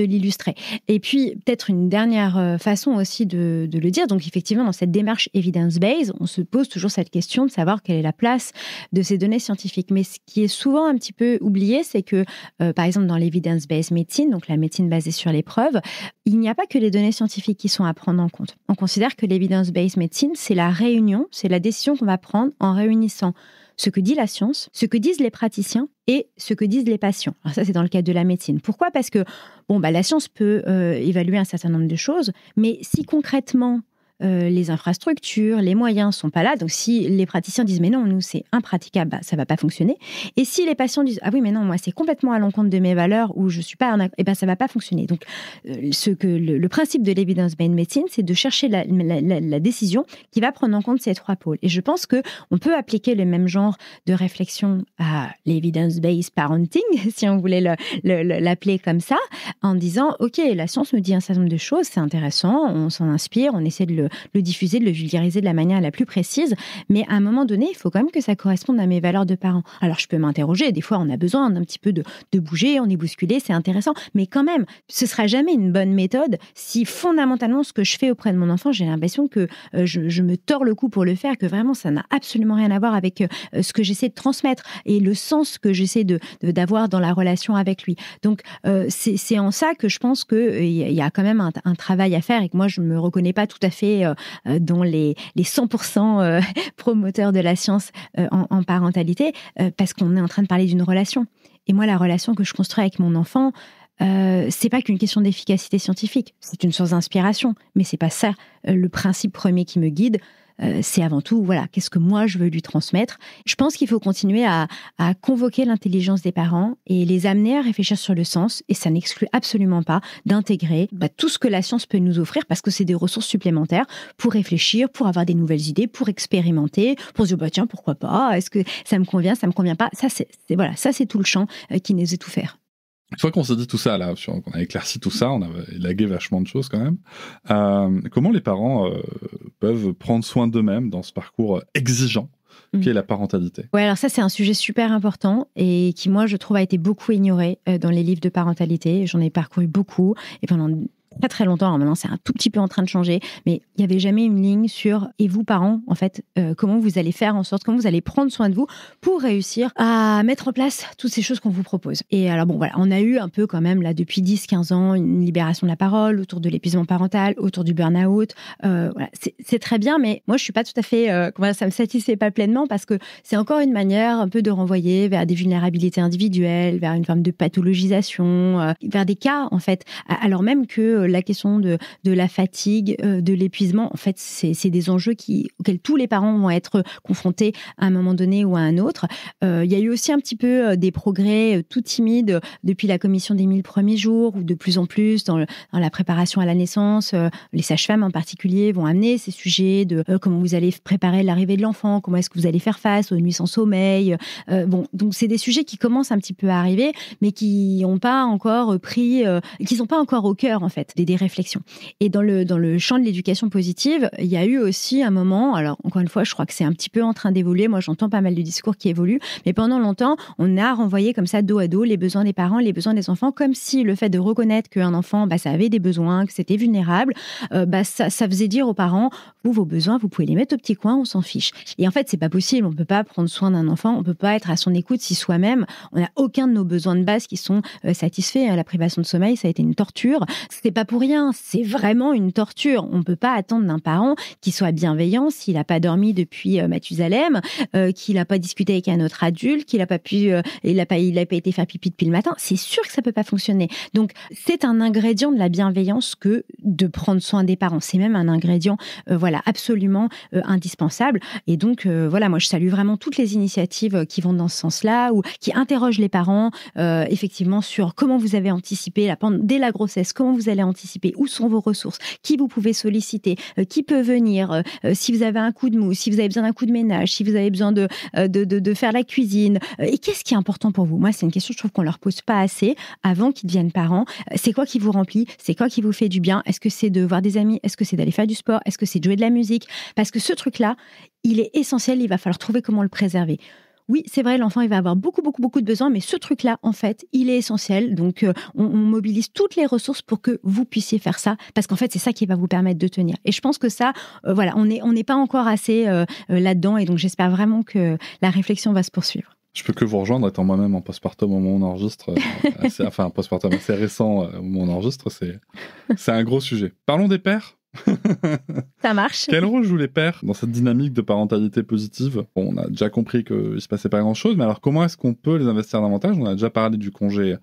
l'illustrer. Et puis peut-être une dernière façon aussi de le dire. Donc effectivement, dans cette démarche evidence-based, on se pose toujours cette question de savoir quelle est la place de ces données scientifiques. Mais ce qui est souvent un petit peu oublié, c'est que par exemple dans l'evidence-based medicine, donc la médecine basée sur les preuves, il n'y a pas que les données scientifiques qui sont à prendre en compte. On considère que l'evidence-based medicine, c'est la réunion, c'est la décision qu'on va prendre en réunissant ce que dit la science, ce que disent les praticiens et ce que disent les patients. Alors ça, c'est dans le cadre de la médecine. Pourquoi ? Parce que la science peut évaluer un certain nombre de choses, mais si concrètement, les infrastructures, les moyens sont pas là. Donc, si les praticiens disent « mais non, nous, c'est impraticable », ça va pas fonctionner. Et si les patients disent « ah oui, mais non, moi, c'est complètement à l'encontre de mes valeurs ou je suis pas en accord », ça va pas fonctionner. Donc, le principe de l'evidence-based medicine, c'est de chercher la décision qui va prendre en compte ces trois pôles. Et je pense que on peut appliquer le même genre de réflexion à l'evidence-based parenting, si on voulait l'appeler comme ça, en disant « ok, la science me dit un certain nombre de choses, c'est intéressant, on s'en inspire, on essaie de le diffuser, de le vulgariser de la manière la plus précise, mais à un moment donné, il faut quand même que ça corresponde à mes valeurs de parent. Alors, je peux m'interroger, des fois, on a besoin d'un petit peu de bouger, on est bousculé, c'est intéressant, mais quand même, ce sera jamais une bonne méthode si fondamentalement, ce que je fais auprès de mon enfant, j'ai l'impression que je me tords le cou pour le faire, que vraiment, ça n'a absolument rien à voir avec ce que j'essaie de transmettre et le sens que j'essaie d'avoir dans la relation avec lui. Donc, c'est en ça que je pense qu'il y a quand même un travail à faire et que moi, je me reconnais pas tout à fait dans les 100% promoteurs de la science en parentalité, parce qu'on est en train de parler d'une relation. Et moi, la relation que je construis avec mon enfant, c'est pas qu'une question d'efficacité scientifique, c'est une source d'inspiration, mais c'est pas ça le principe premier qui me guide. C'est avant tout, qu'est-ce que moi je veux lui transmettre. Je pense qu'il faut continuer à convoquer l'intelligence des parents et les amener à réfléchir sur le sens, et ça n'exclut absolument pas d'intégrer tout ce que la science peut nous offrir, parce que c'est des ressources supplémentaires pour réfléchir, pour avoir des nouvelles idées, pour expérimenter, pour se dire tiens, pourquoi pas, est-ce que ça me convient pas. Ça c'est tout le champ qui nous est tout faire. Une fois qu'on s'est dit tout ça, là, qu'on a éclairci tout ça, on a élagué vachement de choses quand même, comment les parents peuvent prendre soin d'eux-mêmes dans ce parcours exigeant qu'est la parentalité ? Ouais, alors ça, c'est un sujet super important et qui, moi, je trouve, a été beaucoup ignoré dans les livres de parentalité. J'en ai parcouru beaucoup et pendant pas très longtemps, alors maintenant c'est un tout petit peu en train de changer, mais il n'y avait jamais une ligne sur et vous parents, en fait, comment vous allez faire en sorte, comment vous allez prendre soin de vous pour réussir à mettre en place toutes ces choses qu'on vous propose. Et alors on a eu un peu quand même là depuis 10-15 ans une libération de la parole autour de l'épuisement parental, autour du burn-out. C'est très bien, mais moi je suis pas tout à fait, ça me satisfait pas pleinement parce que c'est encore une manière un peu de renvoyer vers des vulnérabilités individuelles, vers une forme de pathologisation, vers des cas en fait, alors même que la question de la fatigue, de l'épuisement. En fait, c'est des enjeux auxquels tous les parents vont être confrontés à un moment donné ou à un autre. Il y a eu aussi un petit peu des progrès tout timides depuis la commission des 1000 premiers jours, ou de plus en plus dans la préparation à la naissance. Les sages-femmes en particulier vont amener ces sujets de comment vous allez préparer l'arrivée de l'enfant, comment est-ce que vous allez faire face aux nuits sans sommeil. Donc c'est des sujets qui commencent un petit peu à arriver, mais qui n'ont pas encore qui sont pas encore au cœur en fait des réflexions. Et dans le champ de l'éducation positive, il y a eu aussi un moment, alors encore une fois, je crois que c'est un petit peu en train d'évoluer. Moi, j'entends pas mal de discours qui évoluent, mais pendant longtemps, on a renvoyé comme ça dos à dos les besoins des parents, les besoins des enfants, comme si le fait de reconnaître qu'un enfant, ça avait des besoins, que c'était vulnérable, ça faisait dire aux parents, vos besoins, vous pouvez les mettre au petit coin, on s'en fiche. Et en fait, c'est pas possible. On peut pas prendre soin d'un enfant, on peut pas être à son écoute si soi-même, on n'a aucun de nos besoins de base qui sont satisfaits. La privation de sommeil, ça a été une torture. C'est pas pour rien, c'est vraiment une torture. On peut pas attendre d'un parent qu'il soit bienveillant s'il a pas dormi depuis Mathusalem, qu'il a pas discuté avec un autre adulte, qu'il a pas pu, il a pas été faire pipi depuis le matin. C'est sûr que ça peut pas fonctionner. Donc, c'est un ingrédient de la bienveillance que de prendre soin des parents. C'est même un ingrédient, absolument indispensable. Et donc, moi, je salue vraiment toutes les initiatives qui vont dans ce sens-là, ou qui interrogent les parents, effectivement, sur comment vous avez anticipé dès la grossesse, comment vous allez anticiper, où sont vos ressources, qui vous pouvez solliciter, qui peut venir, si vous avez un coup de mou, si vous avez besoin d'un coup de ménage, si vous avez besoin de faire la cuisine, et qu'est-ce qui est important pour vous? Moi, c'est une question, je trouve qu'on leur pose pas assez avant qu'ils deviennent parents. C'est quoi qui vous remplit? C'est quoi qui vous fait du bien? Est-ce que c'est de voir des amis? Est-ce que c'est d'aller faire du sport? Est-ce que c'est de jouer de la musique? Parce que ce truc-là, il est essentiel, il va falloir trouver comment le préserver. Oui, c'est vrai, l'enfant, il va avoir beaucoup de besoins, mais ce truc-là, en fait, il est essentiel. Donc, on mobilise toutes les ressources pour que vous puissiez faire ça, parce qu'en fait, c'est ça qui va vous permettre de tenir. Et je pense que ça, on n'est pas encore assez là-dedans, et donc j'espère vraiment que la réflexion va se poursuivre. Je peux que vous rejoindre, étant moi-même en postpartum au moment où on enregistre, un postpartum assez récent au moment où on enregistre, c'est un gros sujet. Parlons des pères. Ça marche. Quel rôle jouent les pères dans cette dynamique de parentalité positive? On a déjà compris qu'il se passait pas grand-chose, mais alors comment est-ce qu'on peut les investir davantage? On a déjà parlé du congé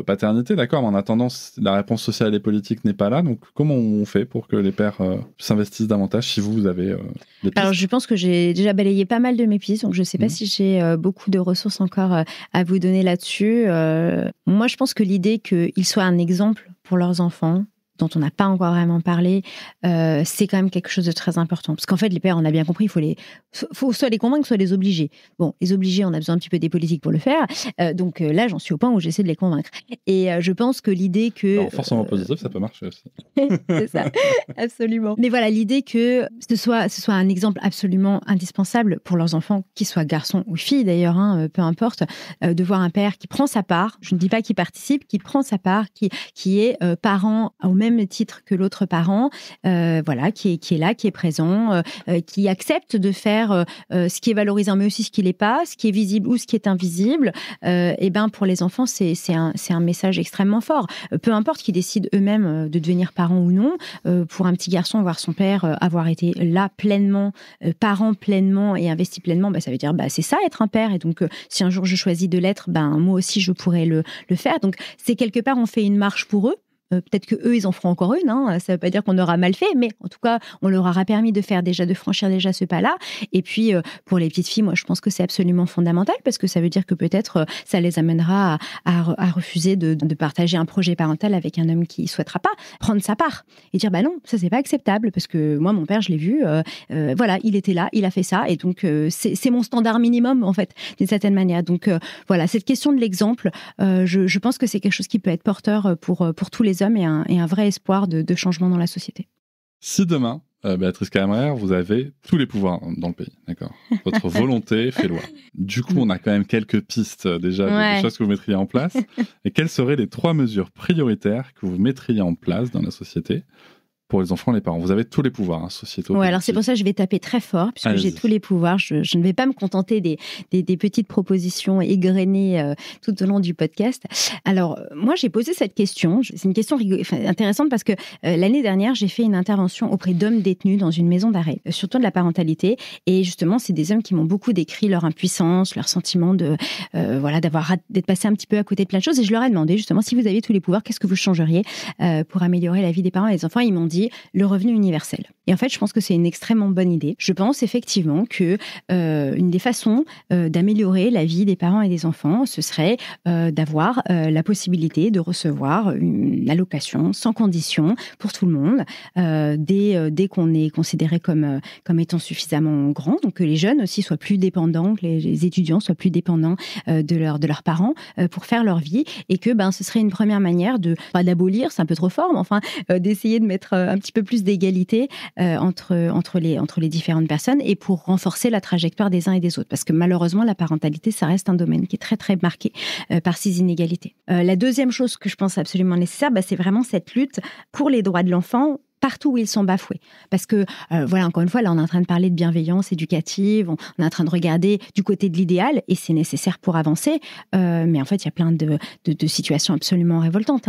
paternité, d'accord, mais en attendant, la réponse sociale et politique n'est pas là, donc comment on fait pour que les pères s'investissent davantage, si vous avez des pistes? Alors, je pense que j'ai déjà balayé pas mal de mes pistes, donc je sais pas si j'ai beaucoup de ressources encore à vous donner là-dessus. Moi, je pense que l'idée qu'ils soient un exemple pour leurs enfants, dont on n'a pas encore vraiment parlé, c'est quand même quelque chose de très important. Parce qu'en fait, les pères, on a bien compris, il faut soit les convaincre, soit les obliger. Bon, les obliger, on a besoin un petit peu des politiques pour le faire. Donc là, j'en suis au point où j'essaie de les convaincre. Et je pense que l'idée que... Alors, forcément positif, ça peut marcher aussi. C'est ça, absolument. Mais voilà, l'idée que ce soit un exemple absolument indispensable pour leurs enfants, qu'ils soient garçons ou filles d'ailleurs, peu importe, de voir un père qui prend sa part, je ne dis pas qu'il participe, qui prend sa part, qui est parent au même titre que l'autre parent, qui est là, qui est présent, qui accepte de faire ce qui est valorisant, mais aussi ce qui l'est pas, ce qui est visible ou ce qui est invisible. Et pour les enfants, c'est un message extrêmement fort. Peu importe qu'ils décident eux-mêmes de devenir parents ou non. Pour un petit garçon, voir son père avoir été là pleinement, parent pleinement et investi pleinement, ça veut dire c'est ça être un père. Et donc si un jour je choisis de l'être, moi aussi je pourrais le faire. Donc c'est quelque part on fait une marche pour eux. Peut-être que eux, ils en feront encore une. Ça ne veut pas dire qu'on aura mal fait, mais en tout cas, on leur aura permis de franchir déjà ce pas-là. Et puis, pour les petites filles, moi, je pense que c'est absolument fondamental parce que ça veut dire que peut-être ça les amènera à refuser de partager un projet parental avec un homme qui ne souhaitera pas prendre sa part et dire non, ça c'est pas acceptable parce que moi, mon père, je l'ai vu. Il était là, il a fait ça, et donc c'est mon standard minimum en fait, d'une certaine manière. Donc cette question de l'exemple, je pense que c'est quelque chose qui peut être porteur pour tous les hommes et un vrai espoir de changement dans la société. Si demain, Béatrice Carrère, vous avez tous les pouvoirs dans le pays, d'accord? Votre volonté fait loi. Du coup, on a quand même quelques pistes déjà de choses que vous mettriez en place. Et quelles seraient les 3 mesures prioritaires que vous mettriez en place dans la société pour les enfants et les parents. Vous avez tous les pouvoirs sociétaux. Ouais, alors c'est pour ça que je vais taper très fort, puisque j'ai tous les pouvoirs. Je ne vais pas me contenter des petites propositions égrenées tout au long du podcast. Alors, moi, j'ai posé cette question. C'est une question intéressante parce que l'année dernière, j'ai fait une intervention auprès d'hommes détenus dans une maison d'arrêt, surtout de la parentalité. Et justement, c'est des hommes qui m'ont beaucoup décrit leur impuissance, leur sentiment d'être passé un petit peu à côté de plein de choses. Et je leur ai demandé, justement, si vous aviez tous les pouvoirs, qu'est-ce que vous changeriez pour améliorer la vie des parents et des enfants? Ils m'ont dit le revenu universel. Et en fait, je pense que c'est une extrêmement bonne idée. Je pense effectivement que une des façons d'améliorer la vie des parents et des enfants, ce serait d'avoir la possibilité de recevoir une allocation sans condition pour tout le monde dès qu'on est considéré comme étant suffisamment grand. Donc que les jeunes aussi soient plus dépendants, que les étudiants soient plus dépendants de leurs parents pour faire leur vie, et que ce serait une première manière pas d'abolir, c'est un peu trop fort, mais enfin d'essayer de mettre un petit peu plus d'égalité entre les différentes personnes, et pour renforcer la trajectoire des uns et des autres. Parce que malheureusement, la parentalité, ça reste un domaine qui est très, très marqué par ces inégalités. La deuxième chose que je pense absolument nécessaire, c'est vraiment cette lutte pour les droits de l'enfant partout où ils sont bafoués. Parce que, encore une fois, là, on est en train de parler de bienveillance éducative, on est en train de regarder du côté de l'idéal, et c'est nécessaire pour avancer. Mais en fait, il y a plein de situations absolument révoltantes.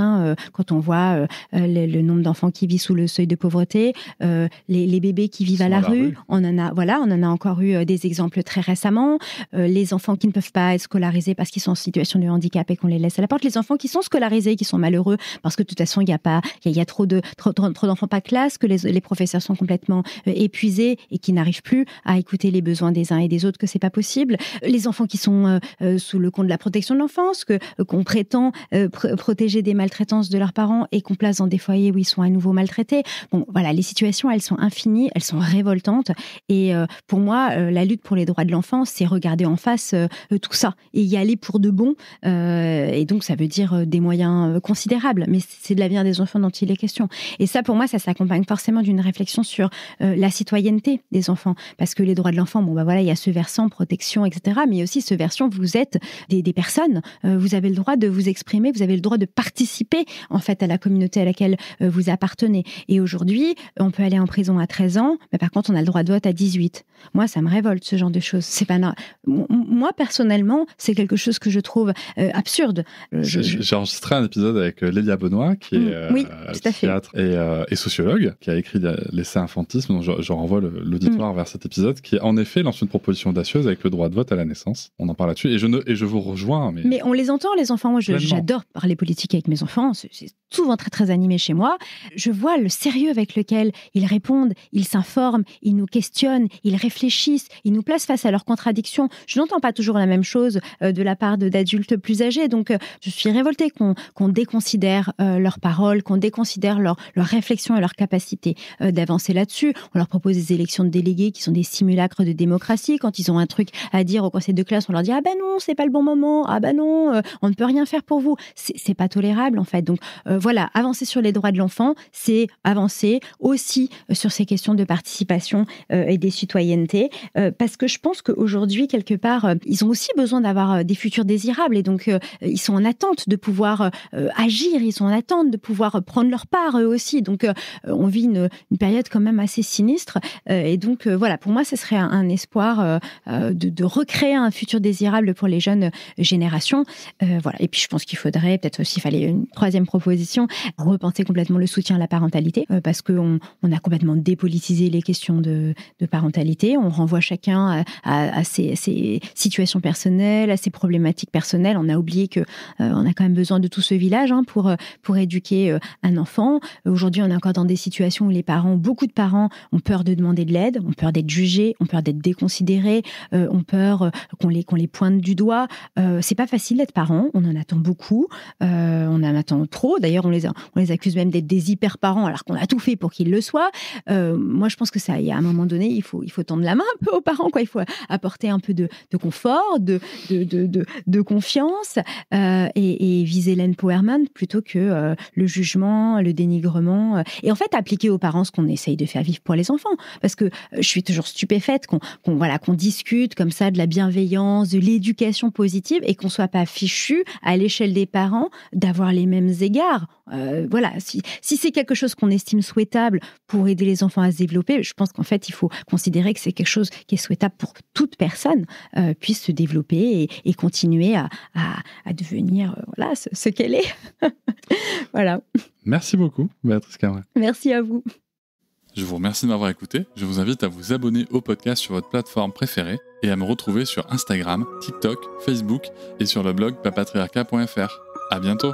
Quand on voit le nombre d'enfants qui vivent sous le seuil de pauvreté, les bébés qui vivent à la rue. On en a encore eu des exemples très récemment. Les enfants qui ne peuvent pas être scolarisés parce qu'ils sont en situation de handicap et qu'on les laisse à la porte. Les enfants qui sont scolarisés, qui sont malheureux parce que de toute façon, il y a trop d'enfants pas classe, que les professeurs sont complètement épuisés et qui n'arrivent plus à écouter les besoins des uns et des autres, que c'est pas possible. Les enfants qui sont sous le compte de la protection de l'enfance, qu'on prétend protéger des maltraitances de leurs parents et qu'on place dans des foyers où ils sont à nouveau maltraités. Bon, voilà, les situations, elles sont infinies, elles sont révoltantes. Et pour moi, la lutte pour les droits de l'enfant, c'est regarder en face tout ça et y aller pour de bon. Et donc, ça veut dire des moyens considérables. Mais c'est de l'avenir des enfants dont il est question. Et ça, pour moi, ça s'accompagne forcément d'une réflexion sur la citoyenneté des enfants. Parce que les droits de l'enfant, il y a ce versant protection, etc. Mais il y a aussi ce versant, vous êtes des personnes. Vous avez le droit de vous exprimer, vous avez le droit de participer, en fait, à la communauté à laquelle vous appartenez. Et aujourd'hui, on peut aller en prison à 13 ans, mais par contre, on a le droit de vote à 18. Moi, ça me révolte, ce genre de choses. C'est pas moi, personnellement, c'est quelque chose que je trouve absurde. J'ai enregistré un épisode avec Lélia Benoît, qui est psychiatre et sociologue, qui a écrit l'essai Infantisme, donc je renvoie l'auditoire vers cet épisode, qui en effet lance une proposition audacieuse avec le droit de vote à la naissance. On en parle là-dessus, et je vous rejoins. Mais on les entend, les enfants. Moi, j'adore parler politique avec mes enfants. C'est souvent très, très animé chez moi. Je vois le sérieux avec lequel ils répondent, ils s'informent, ils nous questionnent, ils réfléchissent, ils nous placent face à leurs contradictions. Je n'entends pas toujours la même chose de la part d'adultes plus âgés. Donc, je suis révoltée qu'on déconsidère leurs paroles, qu'on déconsidère leur réflexion et leur capacité d'avancer là-dessus. On leur propose des élections de délégués qui sont des simulacres de démocratie. Quand ils ont un truc à dire au conseil de classe, on leur dit « Ah ben non, c'est pas le bon moment. Ah ben non, on ne peut rien faire pour vous. » C'est pas tolérable, en fait. Donc, voilà, avancer sur les droits de l'enfant, c'est avancer aussi sur ces questions de participation et des citoyennetés. Parce que je pense qu'aujourd'hui, quelque part, ils ont aussi besoin d'avoir des futurs désirables. Et donc, ils sont en attente de pouvoir agir. Ils sont en attente de pouvoir prendre leur part, eux aussi. Donc, on vit une période quand même assez sinistre. Et donc, voilà, pour moi, ce serait un espoir de recréer un futur désirable pour les jeunes générations. Voilà. Et puis, je pense qu'il faudrait peut-être aussi, il fallait une troisième proposition, repenser complètement le soutien à la parentalité, parce qu'on a complètement dépolitisé les questions de parentalité. On renvoie chacun à ses situations personnelles, à ses problématiques personnelles. On a oublié que on a quand même besoin de tout ce village pour éduquer un enfant. Aujourd'hui, on est encore dans des situations où beaucoup de parents ont peur de demander de l'aide, ont peur d'être jugés, ont peur d'être déconsidérés, ont peur qu'on les pointe du doigt. C'est pas facile d'être parent, on en attend beaucoup, on en attend trop. D'ailleurs, on les accuse même d'être des hyper-parents alors qu'on a tout fait pour qu'ils le soient. Moi, je pense que ça, il y a un moment donné, il faut tendre la main un peu aux parents, quoi. Il faut apporter un peu de confort, de confiance et viser l'empowerment plutôt que le jugement, le dénigrement. Et Et en fait, appliquer aux parents ce qu'on essaye de faire vivre pour les enfants. Parce que je suis toujours stupéfaite qu'on discute comme ça de la bienveillance, de l'éducation positive et qu'on soit pas fichu à l'échelle des parents d'avoir les mêmes égards. Si c'est quelque chose qu'on estime souhaitable pour aider les enfants à se développer, je pense qu'en fait, il faut considérer que c'est quelque chose qui est souhaitable pour que toute personne puisse se développer et continuer à devenir ce qu'elle est. Voilà. Merci beaucoup, Béatrice Cabret. Merci à vous. Je vous remercie de m'avoir écouté. Je vous invite à vous abonner au podcast sur votre plateforme préférée et à me retrouver sur Instagram, TikTok, Facebook et sur le blog papatriarca.fr. À bientôt.